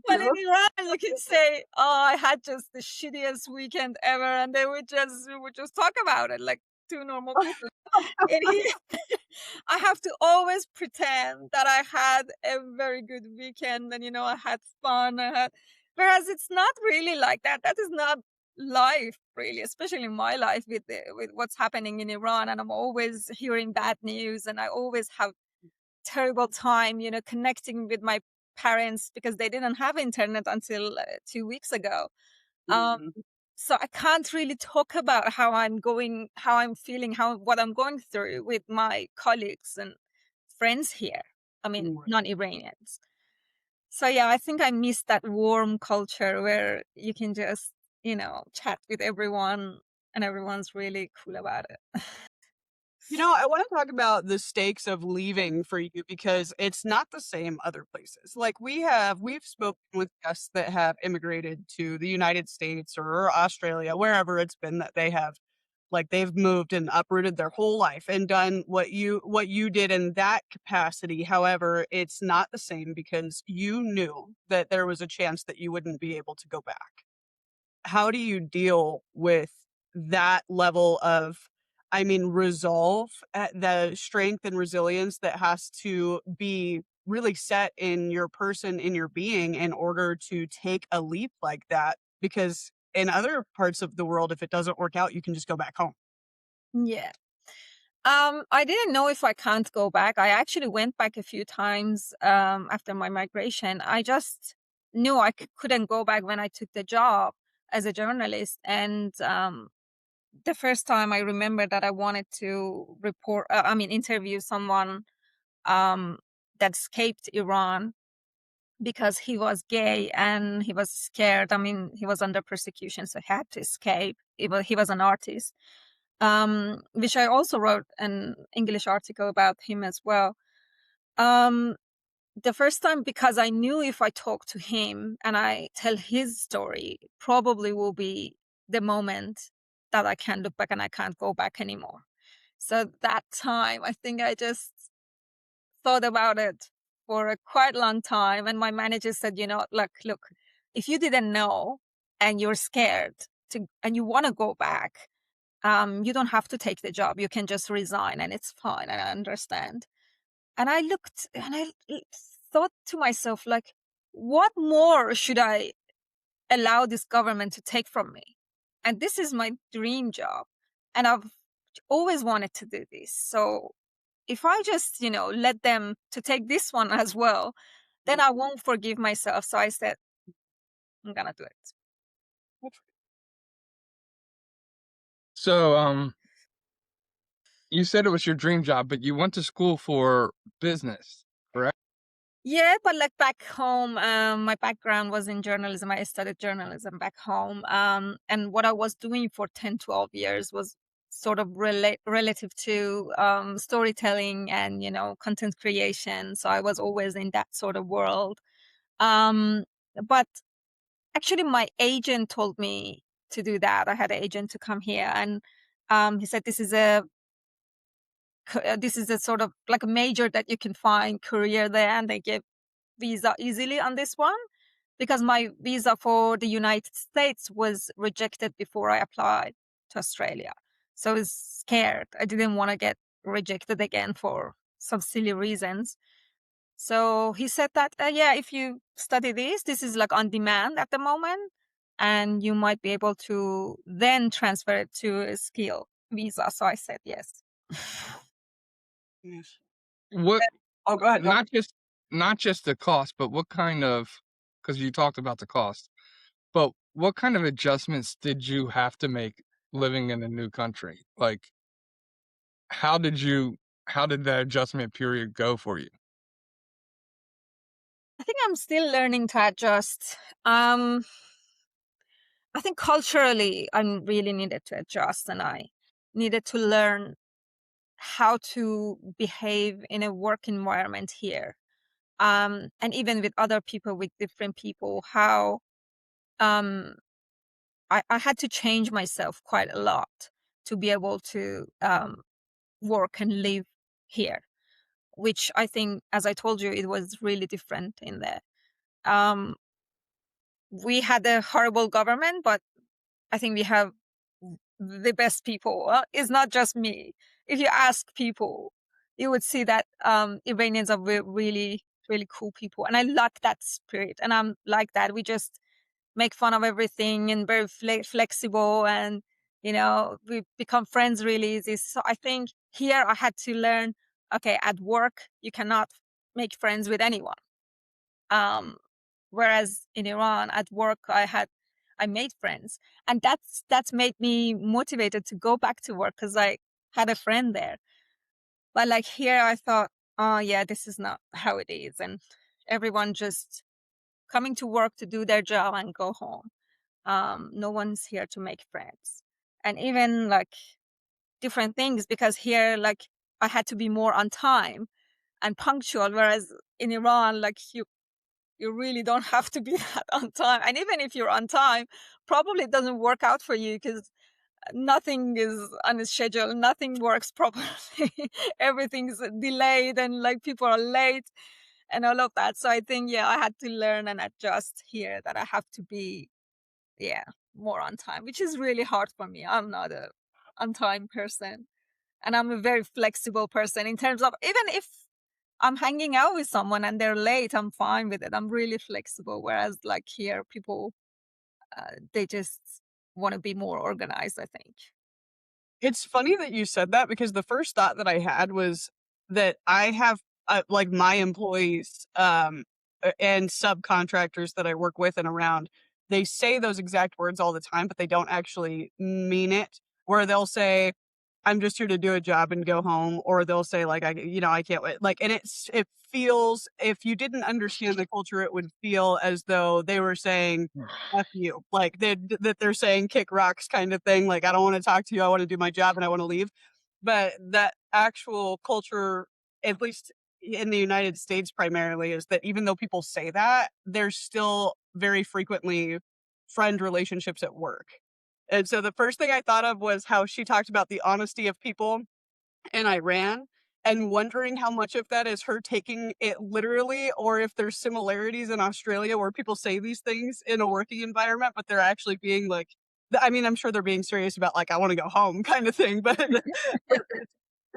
Well, in Iran, you can say, oh, I had just the shittiest weekend ever. And they would just talk about it like two normal people. In here, I have to always pretend that I had a very good weekend and I had fun. Whereas it's not really like that. That is not life, really, especially my life with what's happening in Iran. And I'm always hearing bad news, and I always have terrible time, connecting with my parents because they didn't have internet until 2 weeks ago. Um, Mhm. so I can't really talk about how I'm feeling, what I'm going through with my colleagues and friends here. I mean, Right. non-Iranians. So yeah, I think I miss that warm culture where you can just, chat with everyone and everyone's really cool about it. I want to talk about the stakes of leaving for you because it's not the same other places. Like we've spoken with guests that have immigrated to the United States or Australia, wherever it's been that they have like they've moved and uprooted their whole life and done what you did in that capacity. However, it's not the same because you knew that there was a chance that you wouldn't be able to go back. how do you deal with that level of, I mean, resolve, the strength and resilience that has to be really set in your person, in your being, in order to take a leap like that? Because in other parts of the world, if it doesn't work out, you can just go back home. Yeah. I didn't know if I can't go back. I actually went back a few times after my migration. I just knew I couldn't go back when I took the job as a journalist. And the first time I remember that I wanted to interview someone um, that escaped Iran because he was gay and he was scared. I mean, he was under persecution, so he had to escape. He was an artist, which I also wrote an English article about him as well. Um, the first time, because I knew if I talk to him and I tell his story, probably will be the moment that I can look back and I can't go back anymore. So that time, I think I just thought about it for a quite long time. And my manager said, look, if you didn't know and you're scared and you want to go back, you don't have to take the job. You can just resign and it's fine. And I understand. And I looked and thought to myself, like, what more should I allow this government to take from me? And this is my dream job. And I've always wanted to do this. So if I just, let them to take this one as well, then I won't forgive myself. So I said, I'm gonna do it. So, you said it was your dream job, but you went to school for business, correct? Yeah, but like back home, my background was in journalism. I studied journalism back home. And what I was doing for 10, 12 years was sort of relative to storytelling and, content creation. So I was always in that sort of world. Um, but actually, my agent told me to do that. I had an agent to come here, and he said this is a sort of like a major that you can find career there, and they give visa easily on this one because my visa for the United States was rejected before I applied to Australia. So I was scared. I didn't want to get rejected again for some silly reasons. So he said that, yeah, if you study this is like on demand at the moment, and you might be able to then transfer it to a skill visa. So I said yes. Yes. What Oh, go ahead. Go ahead. not just the cost, but what kind of, because you talked about the cost, but what kind of adjustments did you have to make living in a new country? Like, how did you how did that adjustment period go for you? I think I'm still learning to adjust. Um, I think culturally, I really needed to adjust and I needed to learn how to behave in a work environment here. And even with other people, with different people, how um, I had to change myself quite a lot to be able to work and live here, which I think, as I told you, it was really different in there. Um, we had a horrible government, but I think we have the best people. It's not just me. If you ask people, you would see that Iranians are really, really cool people. And I like that spirit. And I'm like that. We just make fun of everything and very flexible. And, we become friends really easy. So I think here I had to learn, okay, at work, you cannot make friends with anyone. Um, Whereas in Iran, at work, I made friends, and that's made me motivated to go back to work because I had a friend there. But like here, I thought, oh yeah, this is not how it is, and everyone just coming to work to do their job and go home. No one's here to make friends, and even like different things because here, like I had to be more on time and punctual, whereas in Iran, like you really don't have to be that on time. And even if you're on time, probably it doesn't work out for you because nothing is on a schedule, nothing works properly. Everything's delayed and like people are late and all of that. So I think, yeah, I had to learn and adjust here that I have to be, yeah, more on time, which is really hard for me. I'm not a on time person, and I'm a very flexible person in terms of, even if I'm hanging out with someone and they're late, I'm fine with it. I'm really flexible. Whereas like here, people, they just want to be more organized, I think. It's funny that you said that because the first thought that I had was that I have like my employees and subcontractors that I work with and around, they say those exact words all the time, but they don't actually mean it. Where they'll say, I'm just here to do a job and go home, or they'll say like I can't wait. Like, and it feels, if you didn't understand the culture, it would feel as though they were saying F you. Like that they're saying kick rocks kind of thing. Like, I don't want to talk to you, I want to do my job and I want to leave. But that actual culture, at least in the United States primarily, is that even though people say that, there's still very frequently friend relationships at work. And so the first thing I thought of was how she talked about the honesty of people in Iran, and wondering how much of that is her taking it literally, or if there's similarities in Australia where people say these things in a working environment, but they're actually being like, I mean, I'm sure they're being serious about like, I want to go home kind of thing, but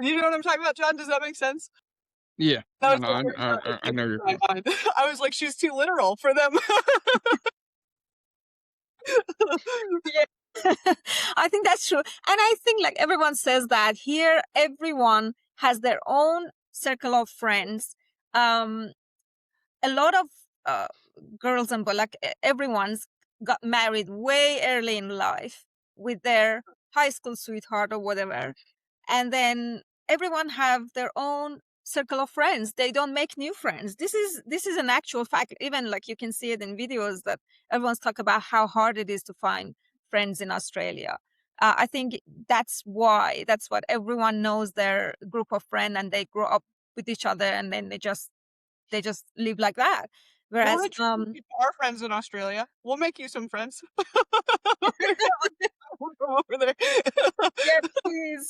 you know what I'm talking about, John? Does that make sense? Yeah, That no, was no, the first thought that I came know to your my point. mind. I was like, she's too literal for them. Yeah. I think that's true. And I think like everyone says that here, everyone has their own circle of friends. Um, a lot of uh, girls and boys, like everyone's got married way early in life with their high school sweetheart or whatever, and then everyone have their own circle of friends. They don't make new friends. This is an actual fact. Even like you can see it in videos that everyone's talk about how hard it is to find friends in Australia. I think that's why, that's what everyone knows, their group of friends, and they grow up with each other, and then they just live like that. We'll Whereas introduce our friends in Australia. We'll make you some friends. We'll go over there. yeah,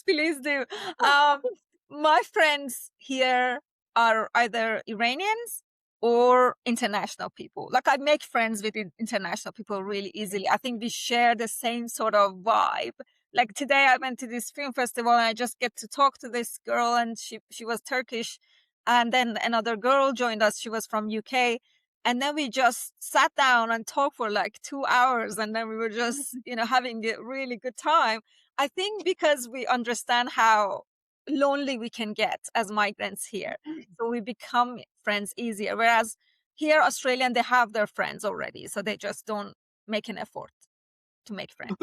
please do. Um, my friends here are either Iranians or international people. Like I make friends with international people really easily. I think we share the same sort of vibe. Like today I went to this film festival and I just get to talk to this girl, and she was Turkish, and then another girl joined us. She was from UK. And then we just sat down and talked for like 2 hours, and then we were just, having a really good time. I think because we understand how lonely we can get as migrants here. So we become friends easier. Whereas here, Australian, they have their friends already. So they just don't make an effort to make friends.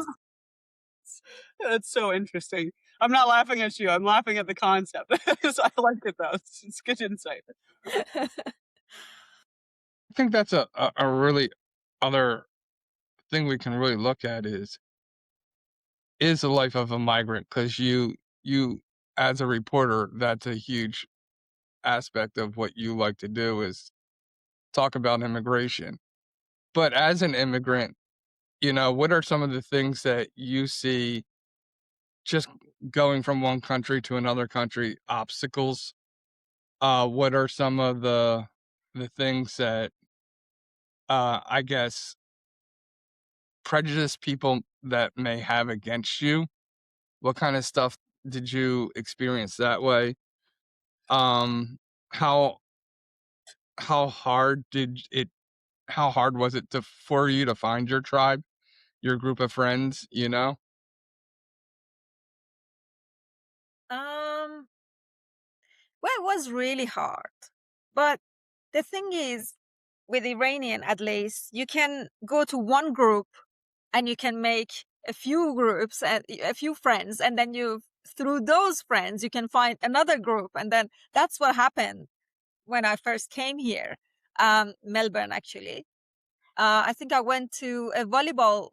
That's so interesting. I'm not laughing at you. I'm laughing at the concept. So I like it though. It's good insight. I think that's a really other thing we can really look at is the life of a migrant, because you as a reporter, that's a huge aspect of what you like to do is talk about immigration. But as an immigrant, what are some of the things that you see just going from one country to another country, obstacles? What are some of the things that I guess prejudice people that may have against you? What kind of stuff did you experience that way? Um, how how hard did it how hard was it for you to find your tribe, your group of friends, you know? um, well, it was really hard. But the thing is, with Iranian at least, you can go to one group and you can make a few groups and a few friends, and then you, through those friends, you can find another group. And then that's what happened when I first came here, Melbourne actually. I think I went to a volleyball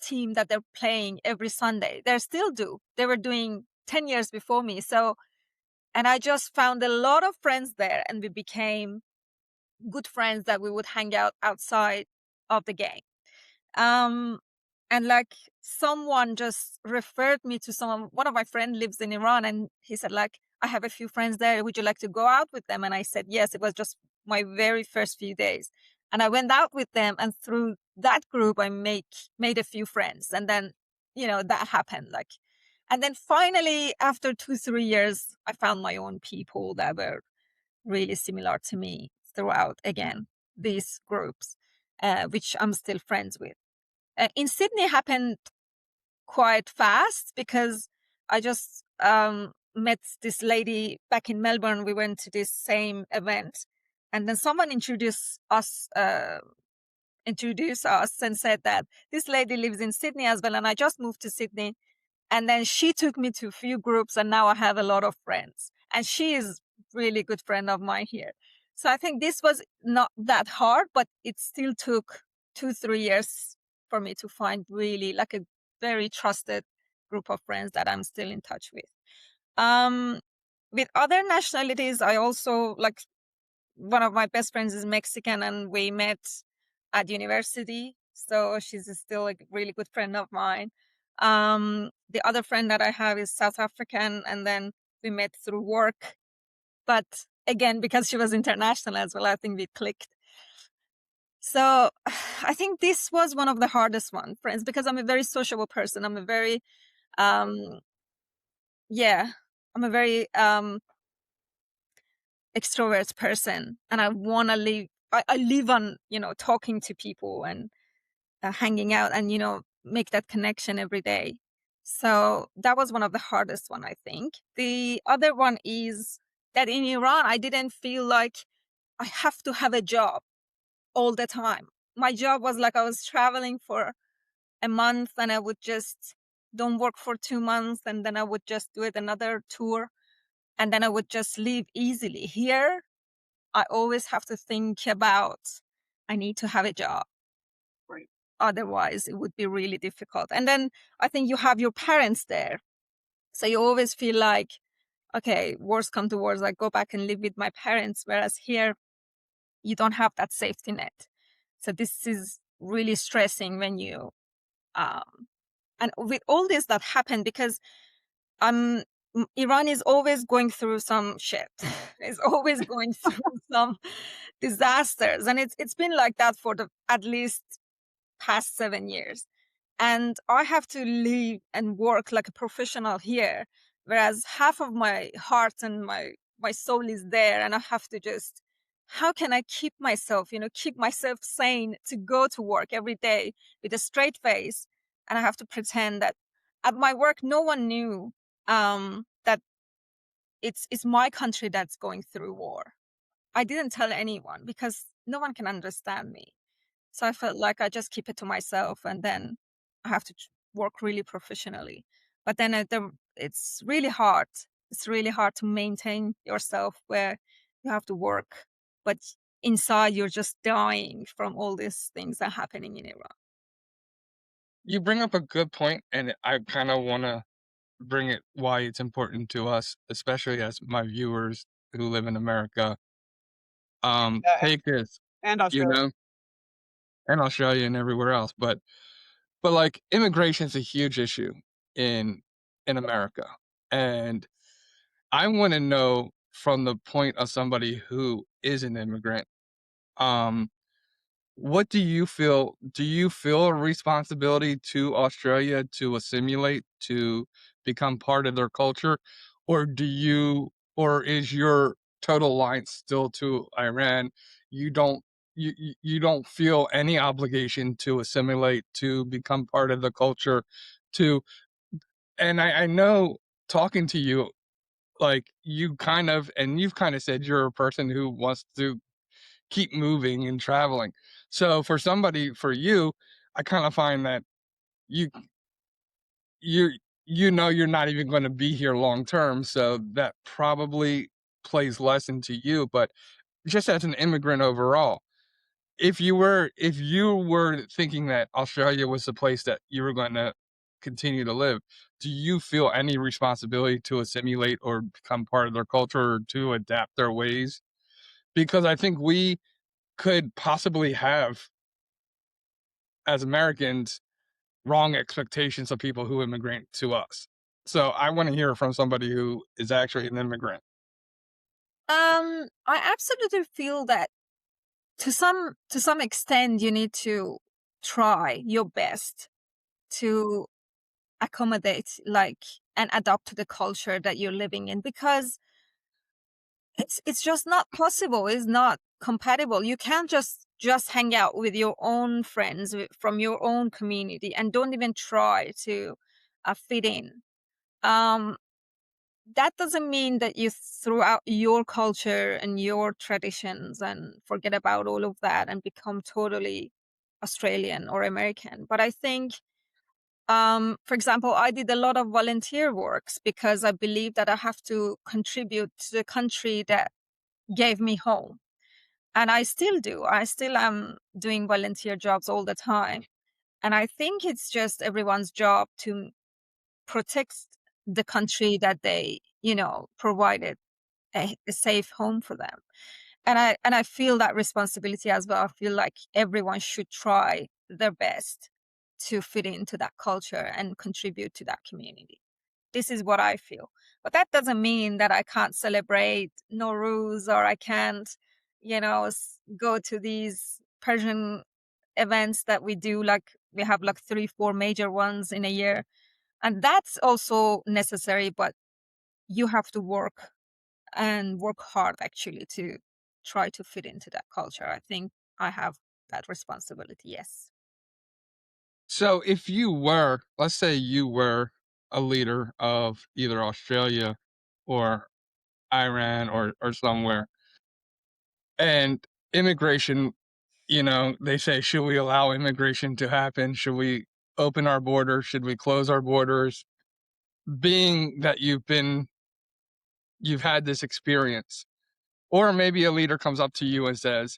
team that they're playing every Sunday. They still do. They were doing 10 years before me. So, and I just found a lot of friends there, and we became good friends that we would hang out outside of the game. Um, and like someone just referred me to someone. One of my friends lives in Iran, and he said like, I have a few friends there. Would you like to go out with them? And I said yes. It was just my very first few days, And I went out with them, and through that group, I made a few friends. And then, that happened. And then finally, after 2-3 years, I found my own people that were really similar to me throughout, again, these groups, which I'm still friends with. In Sydney happened quite fast because I just met this lady back in Melbourne. We went to this same event, and then someone introduced us and said that this lady lives in Sydney as well, and I just moved to Sydney. And then she took me to a few groups, and now I have a lot of friends. And she is really good friend of mine here. So I think this was not that hard, but it still took 2-3 years for me to find really like a very trusted group of friends that I'm still in touch with. With other nationalities, I also like, one of my best friends is Mexican, and we met at university. So she's still a really good friend of mine. The other friend that I have is South African, and then we met through work. But again, because she was international as well, I think we clicked. So I think this was one of the hardest ones, friends, because I'm a very sociable person. I'm a very, yeah, I'm a very extrovert person, and I want to live. I live on, talking to people and hanging out and, make that connection every day. So that was one of the hardest one, I think. The other one is that in Iran, I didn't feel like I have to have a job all the time. My job was like I was traveling for a month, and I would just don't work for 2 months, and then I would just do it another tour, and then I would just leave easily. Here, I always have to think about, I need to have a job. Right. Otherwise, it would be really difficult. And then I think you have your parents there. So you always feel like, okay, worst come to worst, I go back and live with my parents. Whereas here, you don't have that safety net. So this is really stressing when you, and with all this that happened, because Iran is always going through some shit. It's always going through some disasters, and it's been like that for the at least past 7 years. And I have to live and work like a professional here, whereas half of my heart and my soul is there, and I have to just, how can I keep myself, keep myself sane to go to work every day with a straight face, and I have to pretend that at my work no one knew that it's my country that's going through war. I didn't tell anyone because no one can understand me. So I felt like I just keep it to myself, and then I have to work really professionally. But then it's really hard. It's really hard to maintain yourself where you have to work, but inside you're just dying from all these things that are happening in Iran. You bring up a good point, and I kind of want to bring it why it's important to us, especially as my viewers who live in America. Take this, And you Australia. know, and Australia and everywhere else, but like immigration is a huge issue in in America, and I want to know from the point of somebody who is an immigrant. Um, What do you feel? Do you feel a responsibility to Australia to assimilate, to become part of their culture? Or or is your total line still to Iran? You don't you don't feel any obligation to assimilate, to become part of the culture, to and I know talking to you, like you've kind of said you're a person who wants to keep moving and traveling. So for you, I kind of find that you you you're not even going to be here long term, so that probably plays less into you. But just as an immigrant overall, if you were thinking that Australia was the place that you were going to continue to live, do you feel any responsibility to assimilate or become part of their culture or to adapt their ways? Because I think we could possibly have, as Americans, wrong expectations of people who immigrate to us. So I want to hear from somebody who is actually an immigrant. I absolutely feel that to some extent, you need to try your best to accommodate, like, and adapt to the culture that you're living in, because it's just not possible. It's not compatible. You can't just hang out with your own friends from your own community and don't even try to fit in. Um, that doesn't mean that you throw out your culture and your traditions and forget about all of that and become totally Australian or American. But I think, for example, I did a lot of volunteer works because I believe that I have to contribute to the country that gave me home. And I still do. I still am doing volunteer jobs all the time. And I think it's just everyone's job to protect the country that they, provided a safe home for them. And I feel that responsibility as well. I feel like everyone should try their best to fit into that culture and contribute to that community. This is what I feel. But that doesn't mean that I can't celebrate Nowruz or I can't, go to these Persian events that we do. Like we have like 3, 4 major ones in a year. And that's also necessary, but you have to work and work hard actually to try to fit into that culture. I think I have that responsibility. Yes. So if you were, let's say you were a leader of either Australia or Iran or somewhere, and immigration, they say, should we allow immigration to happen? Should we open our borders? Should we close our borders? Being that you've had this experience, or maybe a leader comes up to you and says,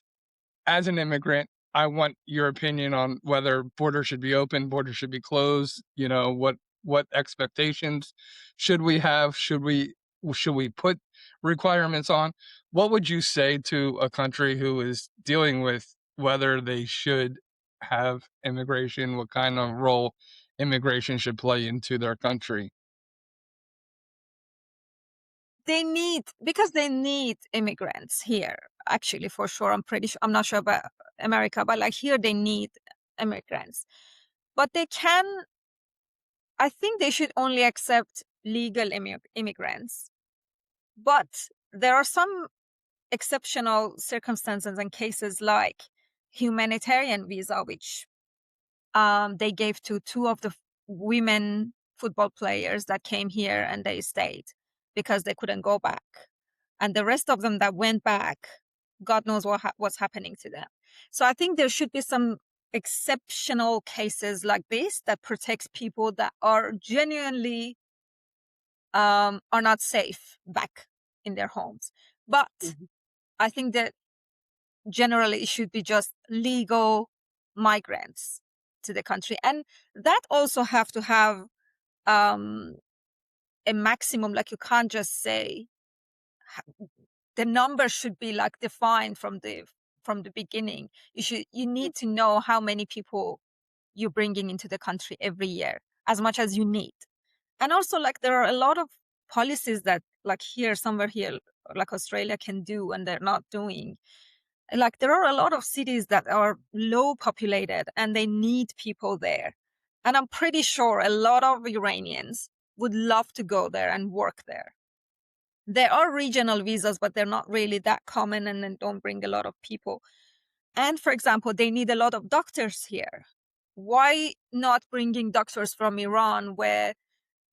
as an immigrant, I want your opinion on whether borders should be open, borders should be closed. What expectations should we have? Should we put requirements on? What would you say to a country who is dealing with whether they should have immigration? What kind of role immigration should play into their country? Because they need immigrants here, actually, for sure. I'm not sure about America, but like here they need immigrants. But I think they should only accept legal immigrants. But there are some exceptional circumstances and cases like humanitarian visa, which they gave to 2 of the women football players that came here and they stayed because they couldn't go back. And the rest of them that went back, God knows what's happening to them. So I think there should be some exceptional cases like this that protects people that are genuinely are not safe back in their homes. But Mhm. I think that generally it should be just legal migrants to the country, and that also have to have um a maximum. Like you can't just say the number should be like defined from the beginning. You need to know how many people you're bringing into the country every year, as much as you need. And also, like, there are a lot of policies that, like, somewhere here, like Australia can do and they're not doing. Like, there are a lot of cities that are low populated and they need people there. And I'm pretty sure a lot of Iranians would love to go there and work there. There are regional visas, but they're not really that common and then don't bring a lot of people. And for example, they need a lot of doctors here. Why not bringing doctors from Iran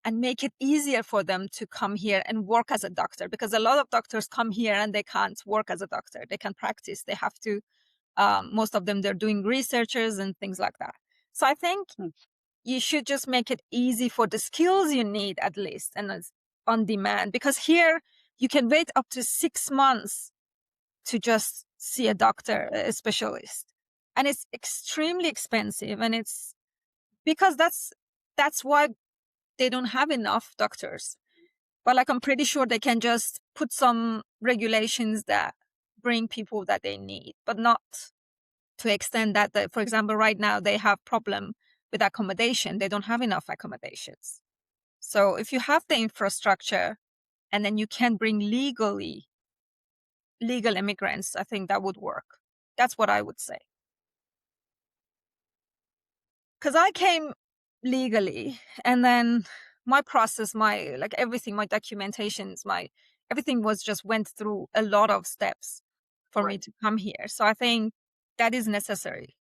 and make it easier for them to come here and work as a doctor? Because a lot of doctors come here and they can't work as a doctor. They can practice. They have to, most of them, they're doing researchers and things like that. So I think Mm. you should just make it easy for the skills you need, at least, and it's on demand. Because here you can wait up to 6 months to just see a doctor, a specialist. And it's extremely expensive. And it's because that's why they don't have enough doctors. But like, I'm pretty sure they can just put some regulations that bring people that they need, but not to extend that. For example, right now they have problem with accommodation. They don't have enough accommodations. So if you have the infrastructure and then you can bring legal immigrants, I think that would work. That's what I would say. Because I came legally, and then my process, my like everything, my documentations, my everything was just went through a lot of steps for me Right. to come here. So I think that is necessary.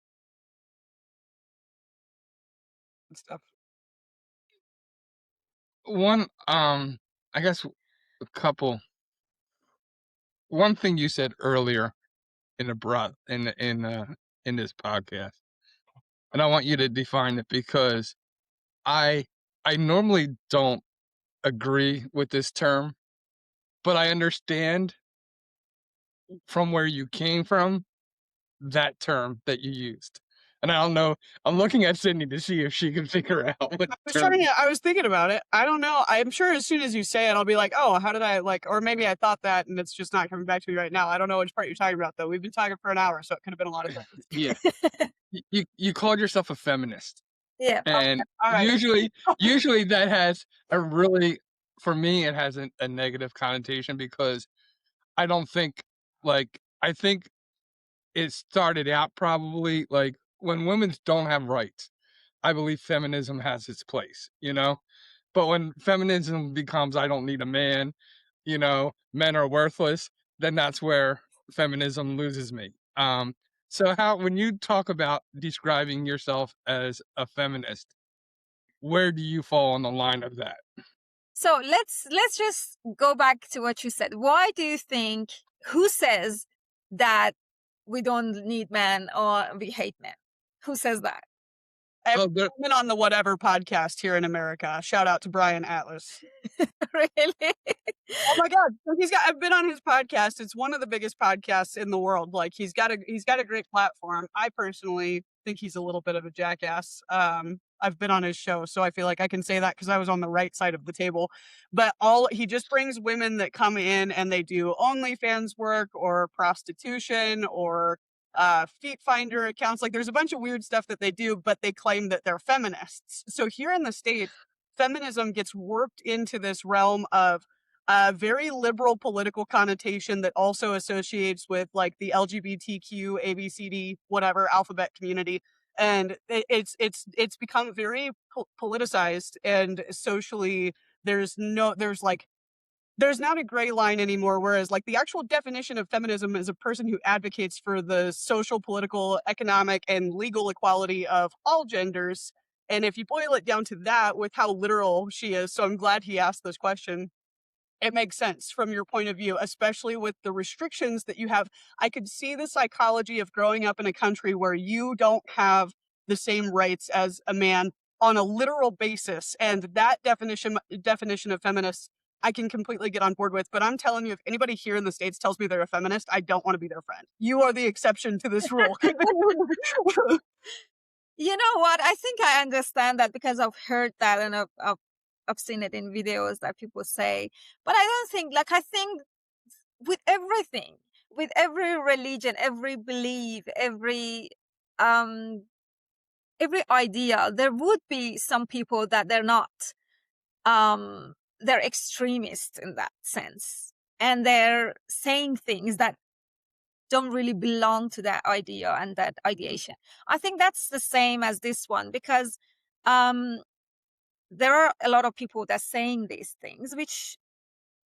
and stuff. One, I guess a couple. One thing you said earlier in the in this podcast, and I want you to define it because I I normally don't agree with this term, but I understand from where you came from that term that you used. And I don't know. I'm looking at Sydney to see if she can figure out what term. I was thinking about it. I don't know. I'm sure as soon as you say it, I'll be like, oh, how did I or maybe I thought that and it's just not coming back to me right now. I don't know which part you're talking about though. We've been talking for an hour, so it could have been a lot of things. Yeah, you called yourself a feminist, Yeah. and All right. usually that has a really, for me, it has a negative connotation because I don't think I think it started out probably like when women don't have rights. I believe feminism has its place, you know? But when feminism becomes I don't need a man, men are worthless, then that's where feminism loses me. So how when you talk about describing yourself as a feminist, where do you fall on the line of that? So let's just go back to what you said. Why do you think, who says that we don't need men or we hate men? Who says that? Oh, I've been on the Whatever podcast here in America. Shout out to Brian Atlas. Really? Oh my God. I've been on his podcast. It's one of the biggest podcasts in the world. Like he's got a great platform. I personally think he's a little bit of a jackass. I've been on his show, so I feel like I can say that because I was on the right side of the table. But he just brings women that come in and they do OnlyFans work or prostitution or feet finder accounts. Like there's a bunch of weird stuff that they do, but they claim that they're feminists. So here in the States, feminism gets warped into this realm of a very liberal political connotation that also associates with like the LGBTQ, ABCD, whatever alphabet community. And it's become very politicized and socially there's not a gray line anymore, whereas like the actual definition of feminism is a person who advocates for the social, political, economic, and legal equality of all genders. And if you boil it down to that with how literal she is, so I'm glad he asked this question, it makes sense from your point of view, especially with the restrictions that you have. I could see the psychology of growing up in a country where you don't have the same rights as a man on a literal basis. And that definition of feminist, I can completely get on board with. But I'm telling you, if anybody here in the States tells me they're a feminist, I don't want to be their friend. You are the exception to this rule. You know what? I think I understand that because I've heard that and I've seen it in videos that people say. But I don't think, I think with everything, with every religion, every belief, um every idea, there would be some people that they're not, they're extremists in that sense. And they're saying things that don't really belong to that idea and that ideation. I think that's the same as this one because um, there are a lot of people that saying these things, which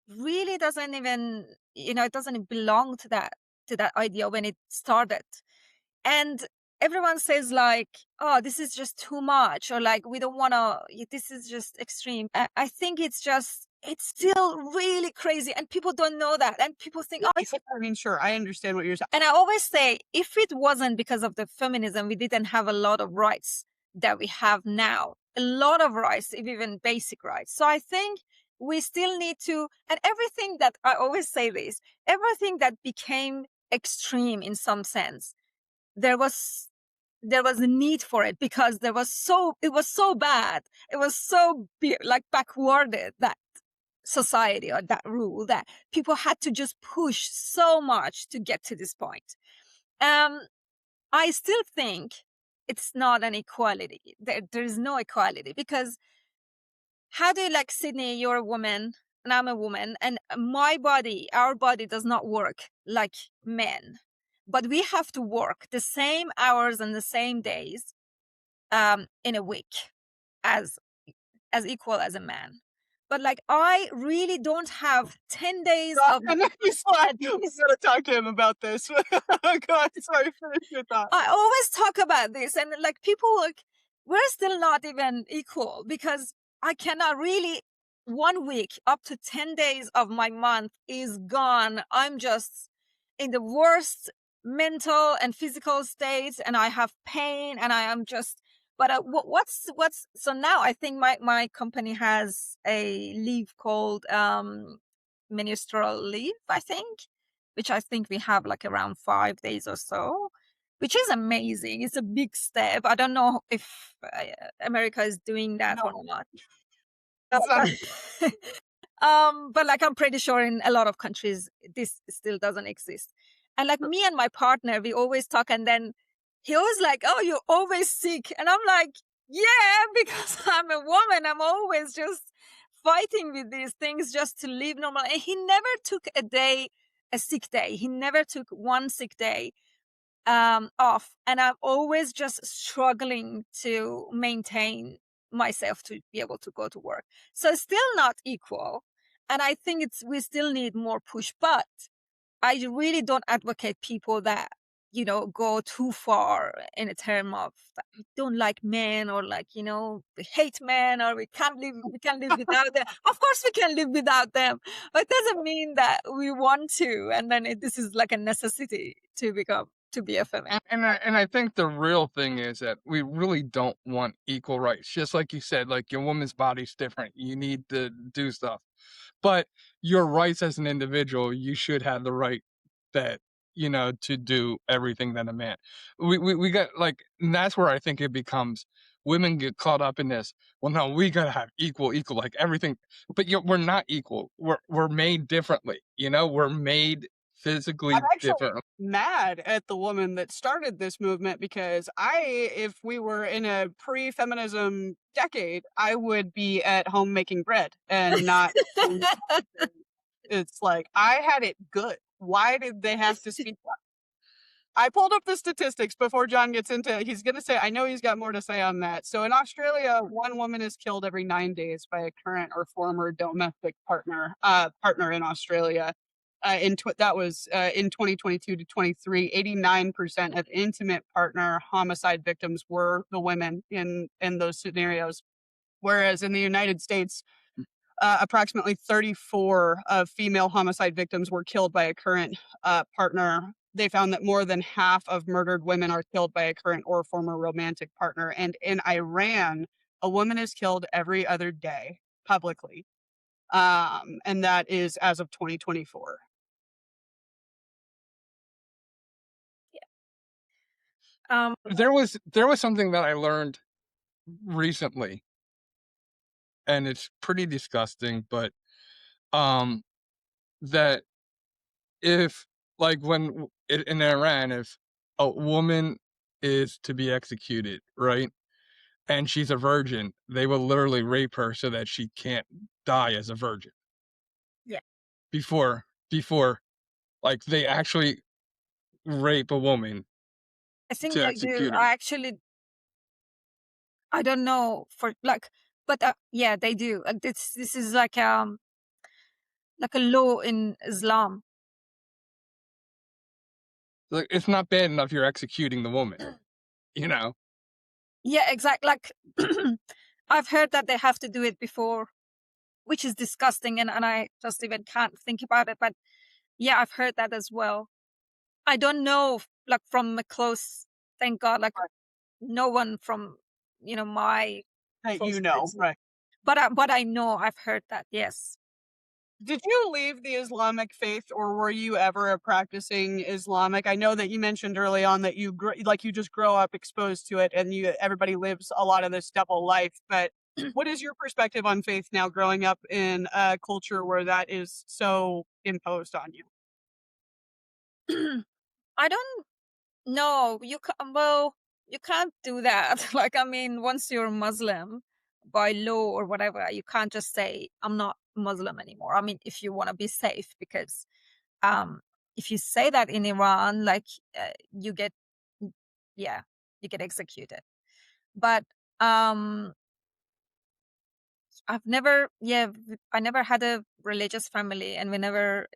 really doesn't even, it doesn't belong to that idea when it started. And everyone says like, oh, this is just too much, or like, we don't want to, this is just extreme. I think it's still really crazy and people don't know that, and people think, oh, I mean, sure, I understand what you're saying. and I always say, if it wasn't because of the feminism, we didn't have a lot of rights that we have now, a lot of rights, even basic rights. So I think we still need to, and everything that, I always say this, everything that became extreme in some sense, there was a need for it because it was so bad, it was so like backwarded, that society or that rule, that people had to just push so much to get to this point. I still think it's not an equality. There is no equality because how do you, like, Sydney, you're a woman and I'm a woman, and our body does not work like men. but we have to work the same hours and the same days in a week as equal as a man. But like I really don't have 10 days of And then he's like, we this. gotta talk to him about this. Go on, sorry, finish your thought. I always talk about this, and like people like we're still not even equal because I cannot really 1 week up to 10 days of my month is gone. I'm just in the worst mental and physical states, and I have pain, and I am just. But what's so now? I think my company has a leave called menstrual leave. I think, which I think we have like around 5 days or so, which is amazing. It's a big step. I don't know if America is doing that or No, not. that's not. But like I'm pretty sure in a lot of countries this still doesn't exist. And like me and my partner, we always talk, and then he always like, "Oh, you're always sick," and I'm like, "Yeah, because I'm a woman. I'm always just fighting with these things just to live normal." And he never took a sick day. He never took one sick day off, and I'm always just struggling to maintain myself to be able to go to work. So it's still not equal, and I think it's we still need more push. But I really don't advocate people that go too far in a term of that we don't like men, or like we hate men, or we can't live without them. Of course we can live without them, but it doesn't mean that we want to, and then this is like a necessity to be a feminist. And I think the real thing is that we really don't want equal rights. Just like you said, like your woman's body's different. You need to do stuff. But your rights as an individual, you should have the right that, to do everything that a man. We got like, and that's where I think it becomes women get caught up in this. Well, no, we gotta have equal, like everything. But we're not equal. We're made differently. We're made I'm physically actually different. mad at the woman that started this movement because if we were in a pre-feminism decade, I would be at home making bread and not. It's like I had it good. Why did they have to speak up? I pulled up the statistics before John gets into it. He's going to say, I know he's got more to say on that. So in Australia, one woman is killed every 9 days by a current or former domestic partner in Australia. That was in 2022 to 23, 89% of intimate partner homicide victims were the women in those scenarios. Whereas in the United States, approximately 34 of female homicide victims were killed by a current partner. They found that more than half of murdered women are killed by a current or former romantic partner. And in Iran, a woman is killed every other day publicly. And that is as of 2024. Um, There was something that I learned recently, and it's pretty disgusting, but um that if like in Iran, if a woman is to be executed, right? And she's a virgin, they will literally rape her so that she can't die as a virgin yeah, before like they actually rape a woman I think to they do. execute her. I don't know for like, but yeah, they do. This is like a law in Islam. Like it's not bad enough you're executing the woman, you know. Yeah, exactly. Like I've heard that they have to do it before, which is disgusting, and I just even can't think about it. But yeah, I've heard that as well. I don't know, like from a close. Thank God, like no one from my That close you know, friends. right? But I know I've heard that. Yes. Did you leave the Islamic faith, or were you ever a practicing Islamic? I know that you mentioned early on that you just grow up exposed to it, and everybody lives a lot of this double life. But what is your perspective on faith now, growing up in a culture where that is so imposed on you? I don't know. You can't do that. Like, I mean, once you're Muslim by law or whatever, you can't just say, I'm not Muslim anymore. I mean, if you want to be safe, because, um, if you say that in Iran, like you get executed. But I never had a religious family, and we never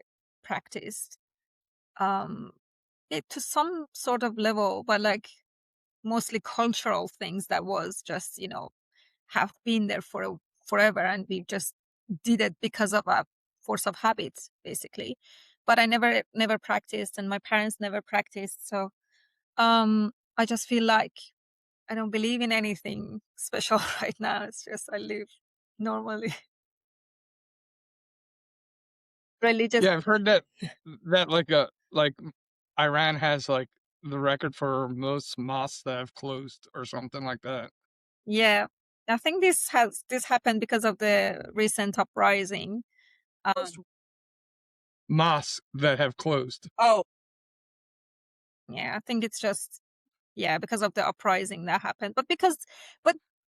practiced it to some sort of level, but like mostly cultural things that was just, have been there for forever, and we just did it because of a force of habit, basically. But I never practiced, and my parents never practiced. So I just feel like I don't believe in anything special right now. It's just I live normally. Religious. Yeah, I've heard that like Iran has like the record for most mosques that have closed or something like that. Yeah. I think this happened because of the recent uprising. Mosques that have closed. Oh, yeah, I think it's just because of the uprising that happened. But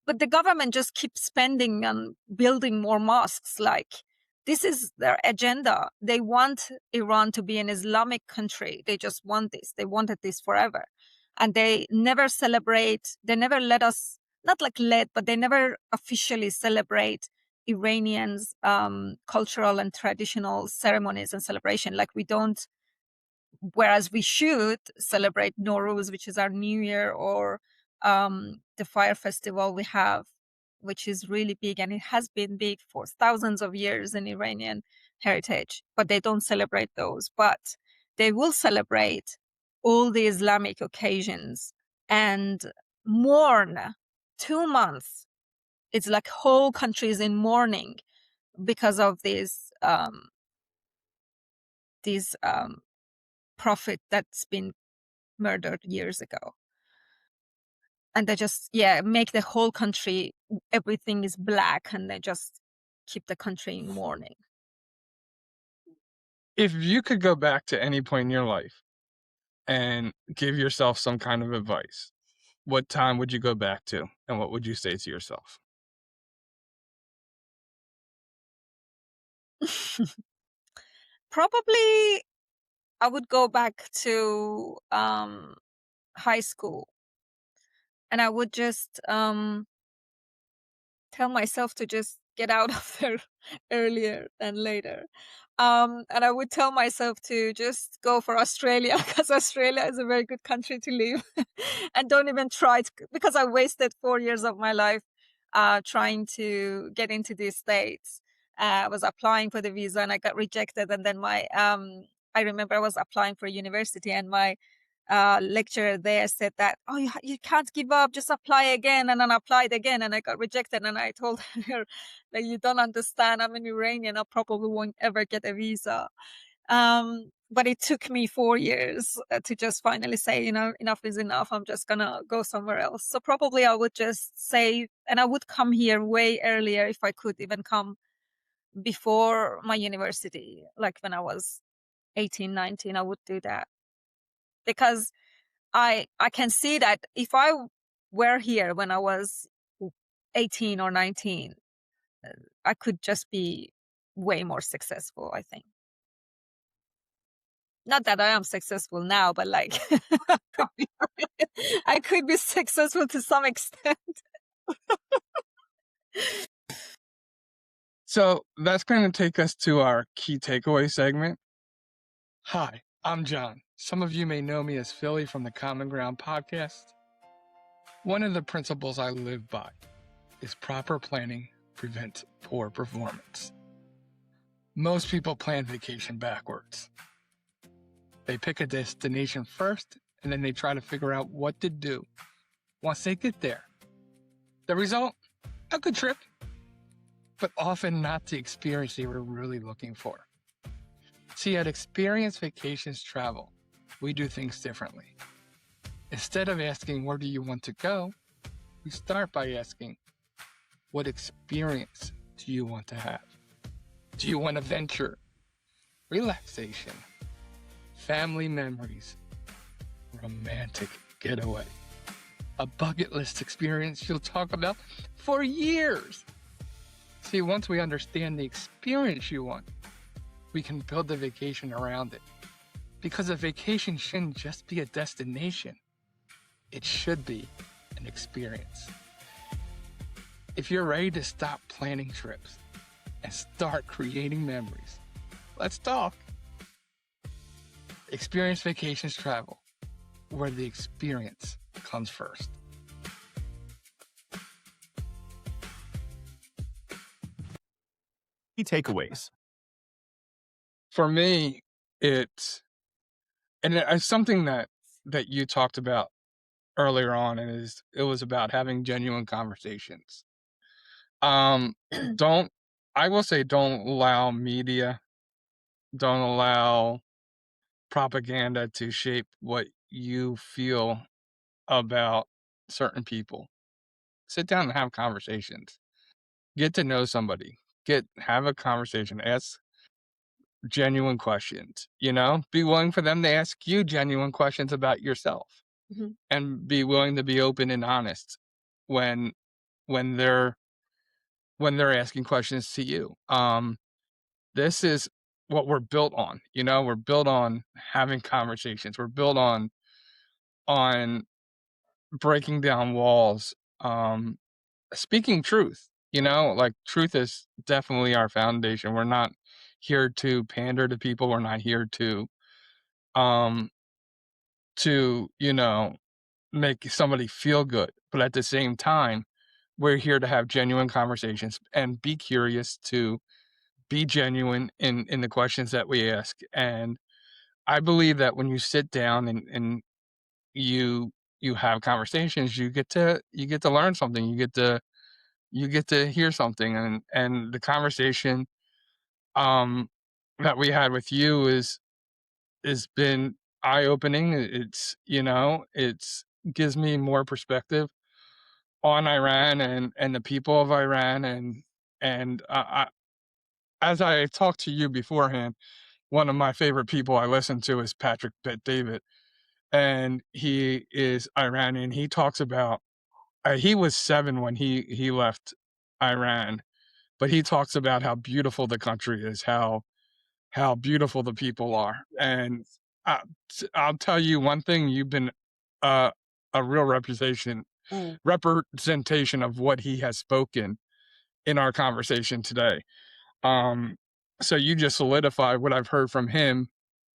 but the government just keeps spending on building more mosques. Like, this is their agenda. They want Iran to be an Islamic country. They just want this. They wanted this forever. And they never celebrate, they never let us, not like let, but they never officially celebrate Iranians' cultural and traditional ceremonies and celebration. Like, we don't, whereas we should celebrate Nowruz, which is our New Year, or the fire festival we have, which is really big, and it has been big for thousands of years in Iranian heritage, but they don't celebrate those. But they will celebrate all the Islamic occasions and mourn 2 months. It's like whole countries in mourning because of these prophet that's been murdered years ago. And they just make the whole country, everything is black, and they just keep the country in mourning. If you could go back to any point in your life and give yourself some kind of advice, what time would you go back to, and what would you say to yourself? Probably I would go back to high school, and I would just tell myself to just get out of there earlier than later. And I would tell myself to just go for Australia, because Australia is a very good country to live. And don't even try to, because I wasted 4 years of my life trying to get into these states. I was applying for the visa and I got rejected. And then I remember I was applying for university, and my lecturer there said that, oh, you can't give up, just apply again. And then I applied again and I got rejected. And I told her that you don't understand, I'm an Iranian, I probably won't ever get a visa. But it took me 4 years to just finally say, enough is enough, I'm just gonna go somewhere else. So probably I would just say, and I would come here way earlier if I could even come before my university, like when I was 18, 19, I would do that. Because I can see that if I were here when I was 18 or 19, I could just be way more successful, I think. Not that I am successful now, but like I could be successful to some extent. So that's going to take us to our key takeaway segment. Hi, I'm John. Some of you may know me as Philly from the Common Ground podcast. One of the principles I live by is proper planning prevents poor performance. Most people plan vacation backwards. They pick a destination first, and then they try to figure out what to do once they get there. The result? A good trip, but often not the experience they were really looking for. See, at Experience Vacations Travel, we do things differently. Instead of asking, where do you want to go? We start by asking, what experience do you want to have? Do you want adventure, relaxation, family memories, romantic getaway? A bucket list experience you'll talk about for years. See, once we understand the experience you want, we can build the vacation around it. Because a vacation shouldn't just be a destination. It should be an experience. If you're ready to stop planning trips and start creating memories, let's talk. Experience Vacations Travel, where the experience comes first. Key takeaways. For me, it's something that you talked about earlier on, and it was about having genuine conversations. Don't I will say don't allow media, don't allow propaganda to shape what you feel about certain people. Sit down and have conversations. Get to know somebody. Have a conversation. Ask genuine questions, be willing for them to ask you genuine questions about yourself, and be willing to be open and honest when when they're asking questions to you. This is what we're built on. We're built on having conversations. We're built on breaking down walls, speaking truth. Like, truth is definitely our foundation. We're not here to pander to people. We're not here um to make somebody feel good, but at the same time, we're here to have genuine conversations and be curious, to be genuine in the questions that we ask. And I believe that when you sit down and you have conversations, you get to learn something. You get to hear something. And the conversation that we had with you is been eye-opening. It's gives me more perspective on Iran and the people of Iran. And as I talked to you beforehand, one of my favorite people I listen to is Patrick Bet David, and he is Iranian. He talks about he was 7 when he left Iran, but he talks about how beautiful the country is, how beautiful the people are. And I, I'll tell you one thing: you've been uh, a real representation of what he has spoken in our conversation today. Um, so you just solidify what I've heard from him,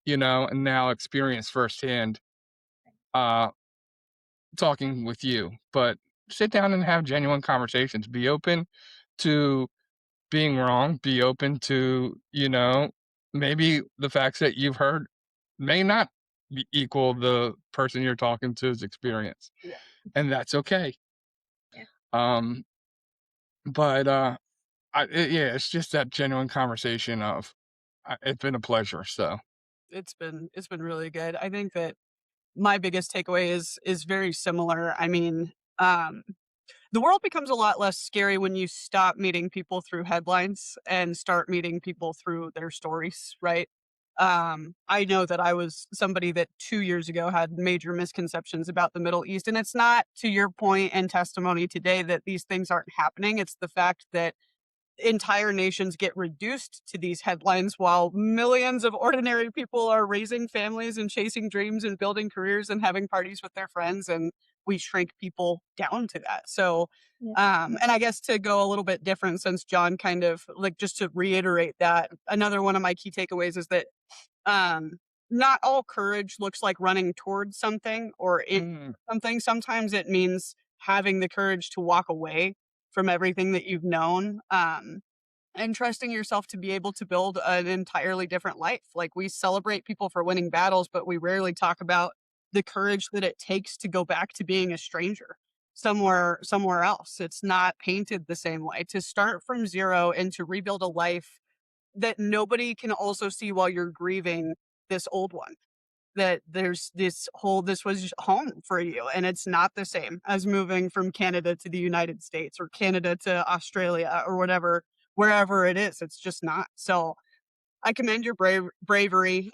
and now experience firsthand, uh, talking with you. But sit down and have genuine conversations. Be open to being wrong. Be open to, maybe the facts that you've heard may not equal the person you're talking to's experience. Yeah. And that's okay. Yeah. But yeah, it's just that genuine conversation of, it's been a pleasure. So It's been really good. I think that my biggest takeaway is very similar. I mean, the world becomes a lot less scary when you stop meeting people through headlines and start meeting people through their stories, right? I know that I was somebody that 2 years ago had major misconceptions about the Middle East, and it's not, to your point and testimony today, that these things aren't happening. It's the fact that entire nations get reduced to these headlines while millions of ordinary people are raising families and chasing dreams and building careers and having parties with their friends, and we shrink people down to that. So and I guess to go a little bit different, since John kind of, like, just to reiterate that, another one of my key takeaways is that um not all courage looks like running towards something or in something. Sometimes it means having the courage to walk away from everything that you've known, and trusting yourself to be able to build an entirely different life. Like, we celebrate people for winning battles, but we rarely talk about the courage that it takes to go back to being a stranger somewhere else. It's not painted the same way. To start from zero and to rebuild a life that nobody can also see while you're grieving this old one, that there's this was home for you, and it's not the same as moving from Canada to the United States or Canada to Australia or whatever, wherever it is. It's just not. So I commend your bravery,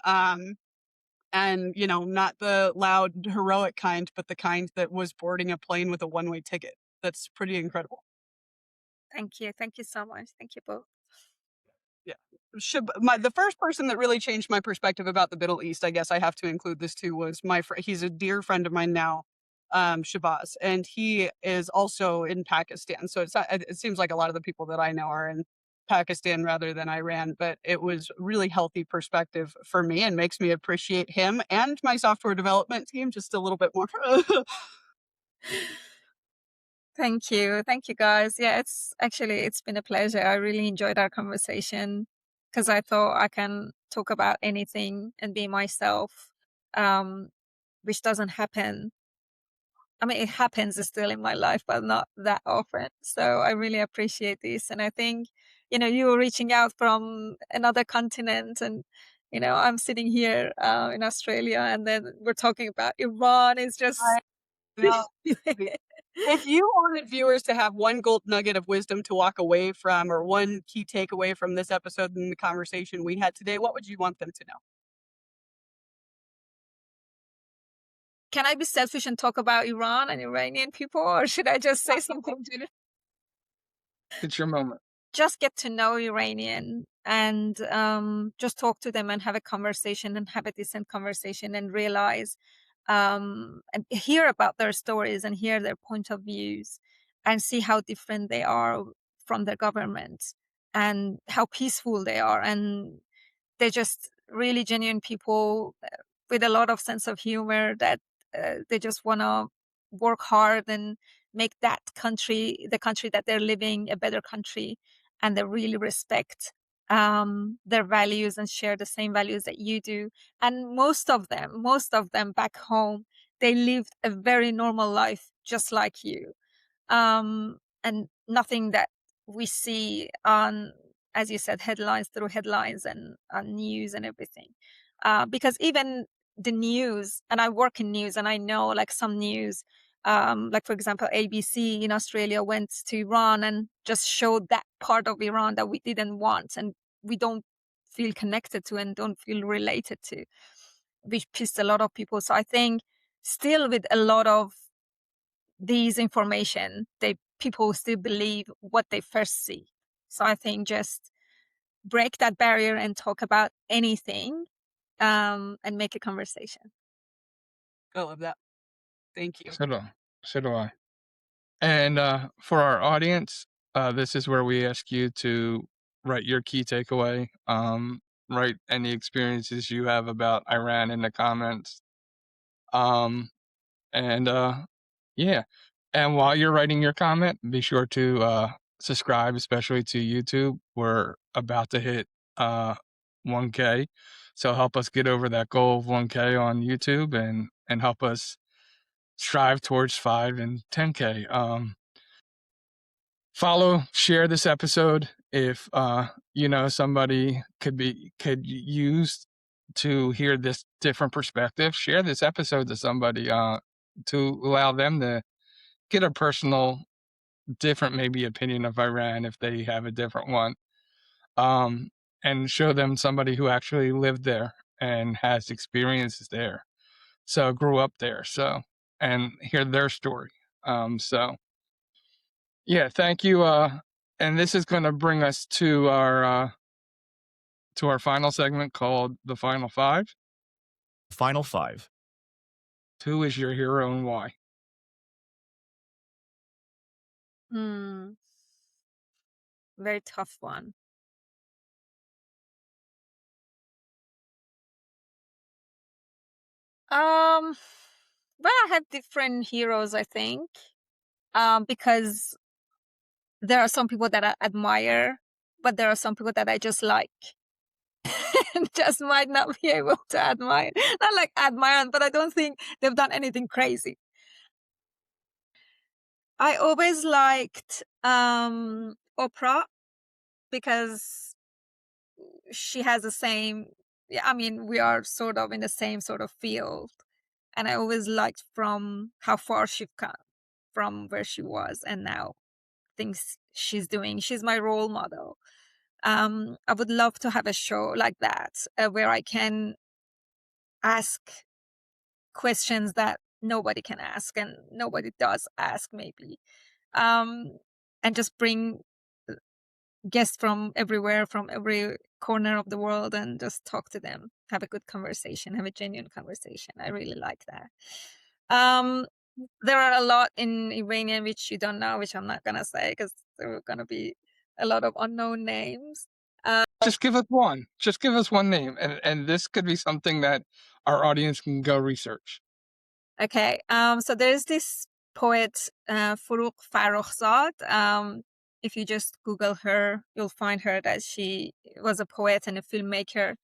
and not the loud heroic kind, but the kind that was boarding a plane with a one-way ticket. That's pretty incredible. Thank you. Thank you so much. Thank you both. Yeah. the first person that really changed my perspective about the Middle East, I guess I have to include this too, was he's a dear friend of mine now, Shabazz, and he is also in Pakistan. So it seems like a lot of the people that I know are in Pakistan rather than Iran, but it was really healthy perspective for me and makes me appreciate him and my software development team just a little bit more. Thank you. Thank you, guys. Yeah, it's been a pleasure. I really enjoyed our conversation because I thought I can talk about anything and be myself, um, which doesn't happen. I mean, it happens still in my life, but not that often. So I really appreciate this. And I think, you were reaching out from another continent and, I'm sitting here in Australia and then we're talking about Iran. It's just. I know. If you wanted viewers to have one gold nugget of wisdom to walk away from, or one key takeaway from this episode and the conversation we had today, what would you want them to know? Can I be selfish and talk about Iran and Iranian people, or should I just say something to It's your moment. just get to know Iranian and just talk to them and have a conversation and have a decent conversation and realize and hear about their stories and hear their point of views and see how different they are from their government and how peaceful they are, and they're just really genuine people with a lot of sense of humor that they just want to work hard and make that country, the country that they're living, a better country, and they really respect their values and share the same values that you do. And most of them back home, they lived a very normal life just like you, and nothing that we see on, as you said, headlines, through headlines and on news and everything. Because even the news, and I work in news, and I know like some news, like for example, ABC in Australia went to Iran and just showed that part of Iran that we didn't want and we don't feel connected to and don't feel related to, which pissed a lot of people. So I think still with a lot of these information, people still believe what they first see. So I think just break that barrier and talk about anything, and make a conversation. I love that. Thank you. So do I. And for our audience, this is where we ask you to write your key takeaway. Write any experiences you have about Iran in the comments. And yeah. And while you're writing your comment, be sure to subscribe, especially to YouTube. We're about to hit 1K. So help us get over that goal of 1K on YouTube and help us strive towards 5 and 10K. Follow, share this episode if somebody could use to hear this different perspective. Share this episode to somebody to allow them to get a personal, different maybe opinion of Iran if they have a different one, and show them somebody who actually lived there and has experiences there, so grew up there, so and hear their story. So yeah, thank you. And this is going to bring us to our final segment called the Final Five. Final Five. Who is your hero and why? Very tough one. Well, I have different heroes, I think, because there are some people that I admire, but there are some people that I just like. And just might not be able to admire. Not like admire, but I don't think they've done anything crazy. I always liked Oprah because she has the same, I mean, we are sort of in the same sort of field. And I always liked from how far she's come from where she was and now things she's doing. She's my role model. I would love to have a show like that where I can ask questions that nobody can ask and nobody does ask maybe, and just bring guests from everywhere, from every corner of the world, and just talk to them, have a good conversation, have a genuine conversation. I really like that. There are a lot in Iranian which you don't know, which I'm not gonna say because there are gonna be a lot of unknown names. Just give us one. Just give us one name, and this could be something that our audience can go research. Okay. So there's this poet, Furugh Farrokhzad. If you just Google her, you'll find her that she was a poet and a filmmaker.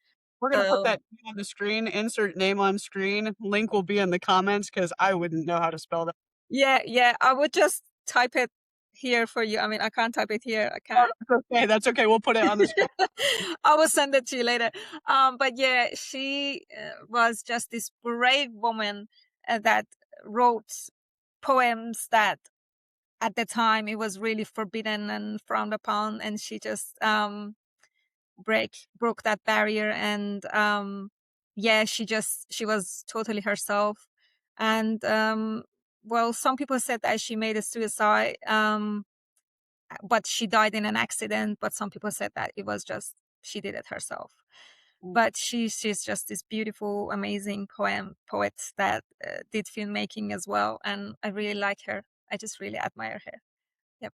We're going to put that on the screen, insert name on screen. Link will be in the comments because I wouldn't know how to spell that. Yeah. I would just type it here for you. I mean, I can't type it here. I can't. That's okay. We'll put it on the screen. I will send it to you later. But yeah, she was just this brave woman that wrote poems that at the time it was really forbidden and frowned upon, and she just broke that barrier. And yeah, she was totally herself. And well, some people said that she made a suicide, but she died in an accident. But some people said that it was just she did it herself. But she's just this beautiful, amazing poet that did filmmaking as well, and I really like her. I just really admire her. Yep.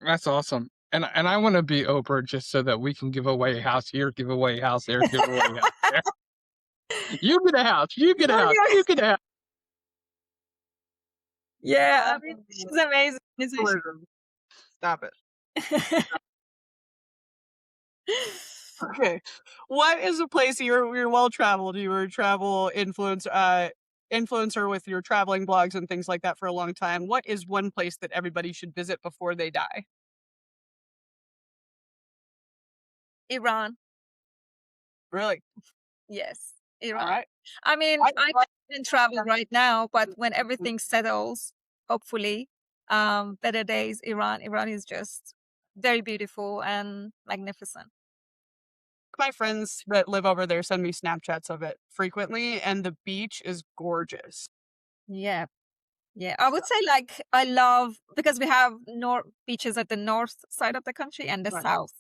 That's awesome. And I want to be Oprah just so that we can give away a house here, give away a house there, give away a house there. You get a house. You get a house. You get a house. Yeah, I mean, she's amazing. Isn't she? Stop it. Okay. What is a place you're well traveled? You were a travel influencer with your traveling blogs and things like that for a long time. What is one place that everybody should visit before they die? Iran. Really? Yes, All Iran. right. I mean, I can travel right now, but when everything settles, hopefully, better days, Iran is just very beautiful and magnificent. My friends that live over there send me Snapchats of it frequently, and the beach is gorgeous. Yeah. Yeah, I would say like I love because we have beaches at the north side of the country and the Right. south,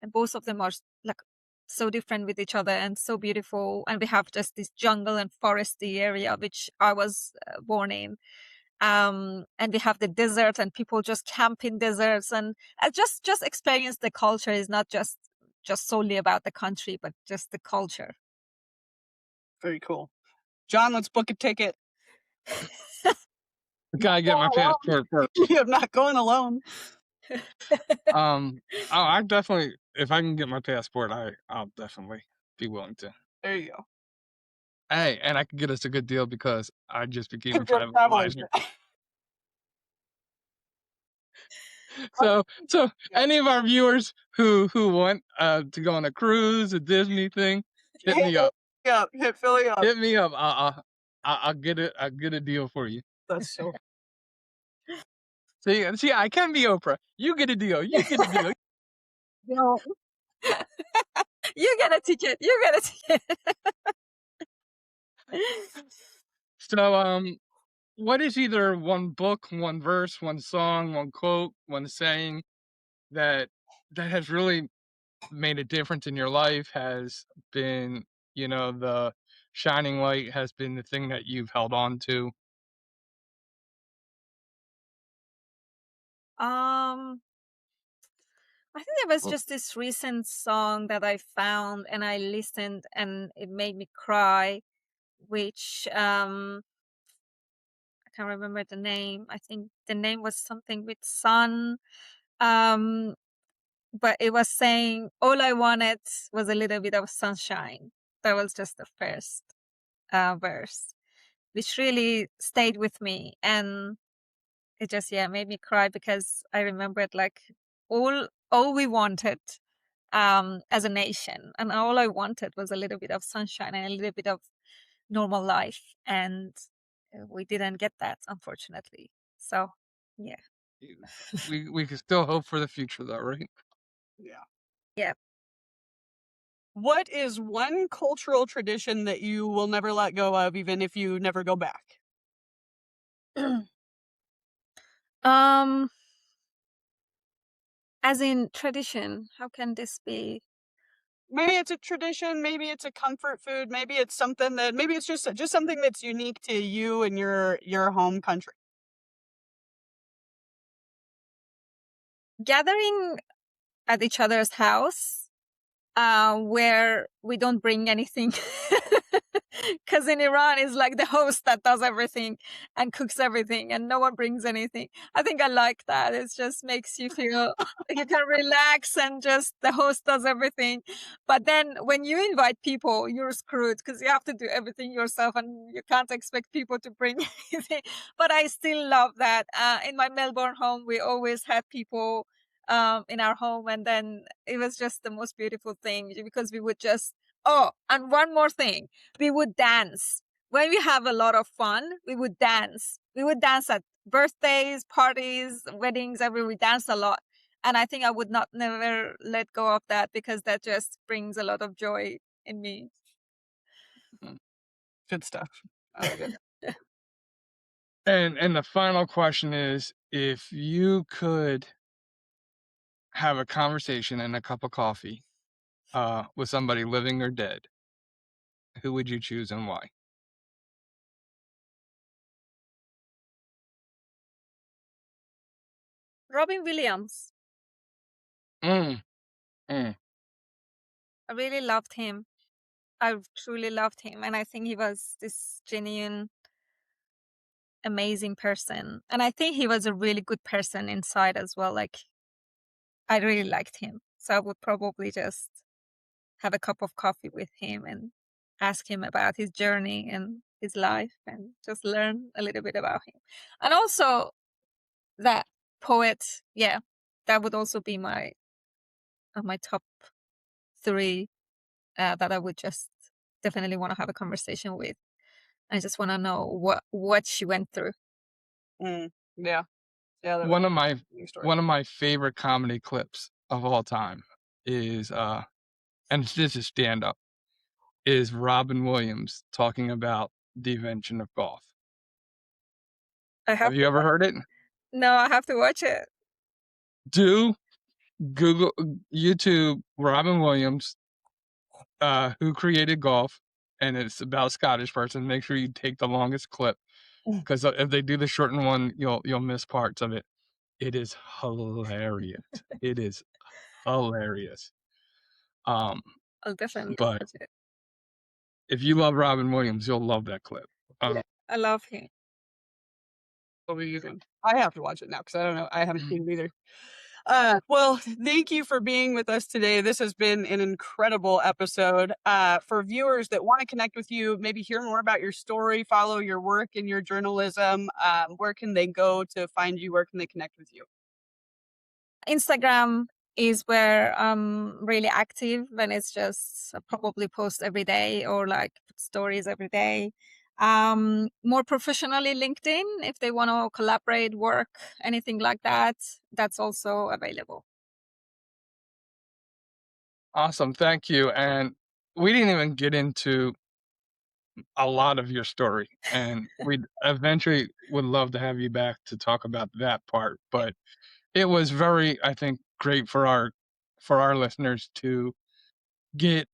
and both of them are like so different with each other and so beautiful. And we have just this jungle and foresty area which I was born in, and we have the desert and people just camp in deserts, and just experience the culture is not just solely about the country, but just the culture. Very cool. John, let's book a ticket. Gotta get my passport first. I'm not going alone. I definitely, if I can get my passport, I'll definitely be willing to. There you go. Hey, and I can get us a good deal because I just became a You're private traveling. advisor. So any of our viewers who want to go on a cruise, a Disney thing, hit me up. Yeah, hit Philly up. Hit me up. I'll get a deal for you. That's so. See, I can be Oprah. You get a deal. You get a deal. No. You get a ticket. You get a ticket. So, what is either one book, one verse, one song, one quote, one saying that has really made a difference in your life, has been, the shining light, has been the thing that you've held on to? I think there was just this recent song that I found and I listened and it made me cry, which I can't remember the name. I think the name was something with sun. Um, but it was saying all I wanted was a little bit of sunshine. That was just the first verse, which really stayed with me, and it just made me cry because I remembered like all we wanted as a nation, and all I wanted was a little bit of sunshine and a little bit of normal life, and we didn't get that, unfortunately. So yeah. We can still hope for the future, though, right? Yeah. What is one cultural tradition that you will never let go of, even if you never go back? um As in tradition, how can this be? Maybe it's a tradition, maybe it's a comfort food, maybe it's something that maybe it's just something that's unique to you and your home country. Gathering at each other's house, where we don't bring anything. Because in Iran, it's like the host that does everything and cooks everything, and no one brings anything. I think I like that. It just makes you feel you can relax and just the host does everything. But then when you invite people, you're screwed because you have to do everything yourself and you can't expect people to bring anything. But I still love that. In my Melbourne home, we always had people in our home, and then it was just the most beautiful thing because we would just and one more thing, we would dance when we have a lot of fun. We would dance at birthdays, parties, weddings, everywhere. We dance a lot, and I think I would not never let go of that because that just brings a lot of joy in me. Good stuff. I like it. And the final question is, if you could have a conversation and a cup of coffee with somebody living or dead, who would you choose and why? Robin Williams, Mm, mm. I really loved him. I truly loved him, and I think he was this genuine, amazing person. And I think he was a really good person inside as well. Like, I really liked him. So I would probably just have a cup of coffee with him and ask him about his journey and his life and just learn a little bit about him. And also that poet, yeah, that would also be my top 3 that I would just definitely want to have a conversation with. I just want to know what she went through. Yeah. Yeah. One of my New story. one of my favorite comedy clips of all time is and this is stand up, is Robin Williams talking about the invention of golf. I Have you ever heard it? No, I have to watch it. Do Google YouTube Robin Williams, who created golf, and it's about a Scottish person. Make sure you take the longest clip because if they do the shortened one, you'll miss parts of it. It is hilarious. It is hilarious. I'll definitely But watch it. if you love Robin Williams, you'll love that clip. I love him. I have to watch it now because I don't know. I haven't seen it either. Well, thank you for being with us today. This has been an incredible episode. For viewers that want to connect with you, maybe hear more about your story, follow your work and your journalism, where can they go to find you? Where can they connect with you? Instagram is where I'm really active, and it's just I probably post every day or like put stories every day. More professionally, LinkedIn, if they want to collaborate, work, anything like that, that's also available. Awesome. Thank you. And we didn't even get into a lot of your story, and we eventually would love to have you back to talk about that part. But it was very, I think, great for our listeners to get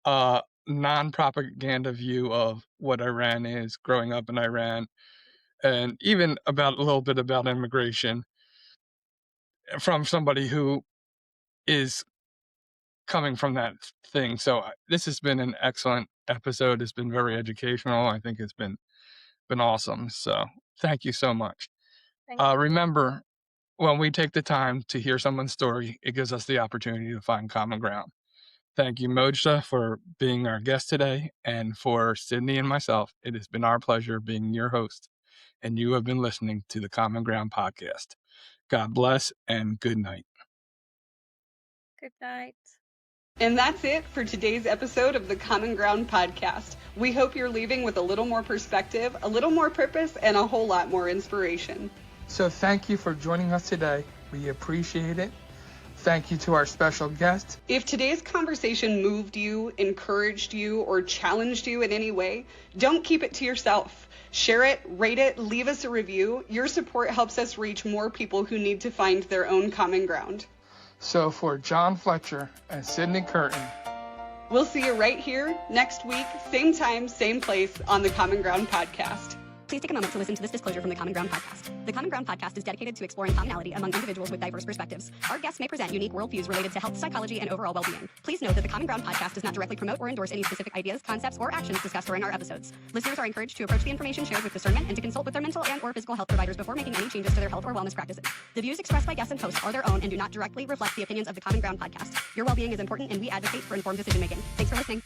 a non-propaganda view of what Iran is, growing up in Iran, and even about a little bit about immigration from somebody who is coming from that thing. So this has been an excellent episode. It's been very educational. I think it's been awesome. So thank you so much. Thank you. Remember, when we take the time to hear someone's story, it gives us the opportunity to find common ground. Thank you, Mojdeh, for being our guest today. And for Sydney and myself, it has been our pleasure being your host. And you have been listening to the Common Ground podcast. God bless and good night. Good night. And that's it for today's episode of the Common Ground podcast. We hope you're leaving with a little more perspective, a little more purpose, and a whole lot more inspiration. So thank you for joining us today. We appreciate it. Thank you to our special guest. If today's conversation moved you, encouraged you, or challenged you in any way, don't keep it to yourself. Share it, rate it, leave us a review. Your support helps us reach more people who need to find their own common ground. So for John Fletcher and Sydney Curtin, we'll see you right here next week, same time, same place on the Common Ground Podcast. Please take a moment to listen to this disclosure from the Common Ground Podcast. The Common Ground Podcast is dedicated to exploring commonality among individuals with diverse perspectives. Our guests may present unique worldviews related to health, psychology, and overall well-being. Please note that the Common Ground Podcast does not directly promote or endorse any specific ideas, concepts, or actions discussed during our episodes. Listeners are encouraged to approach the information shared with discernment and to consult with their mental and/or physical health providers before making any changes to their health or wellness practices. The views expressed by guests and hosts are their own and do not directly reflect the opinions of the Common Ground Podcast. Your well-being is important, and we advocate for informed decision-making. Thanks for listening.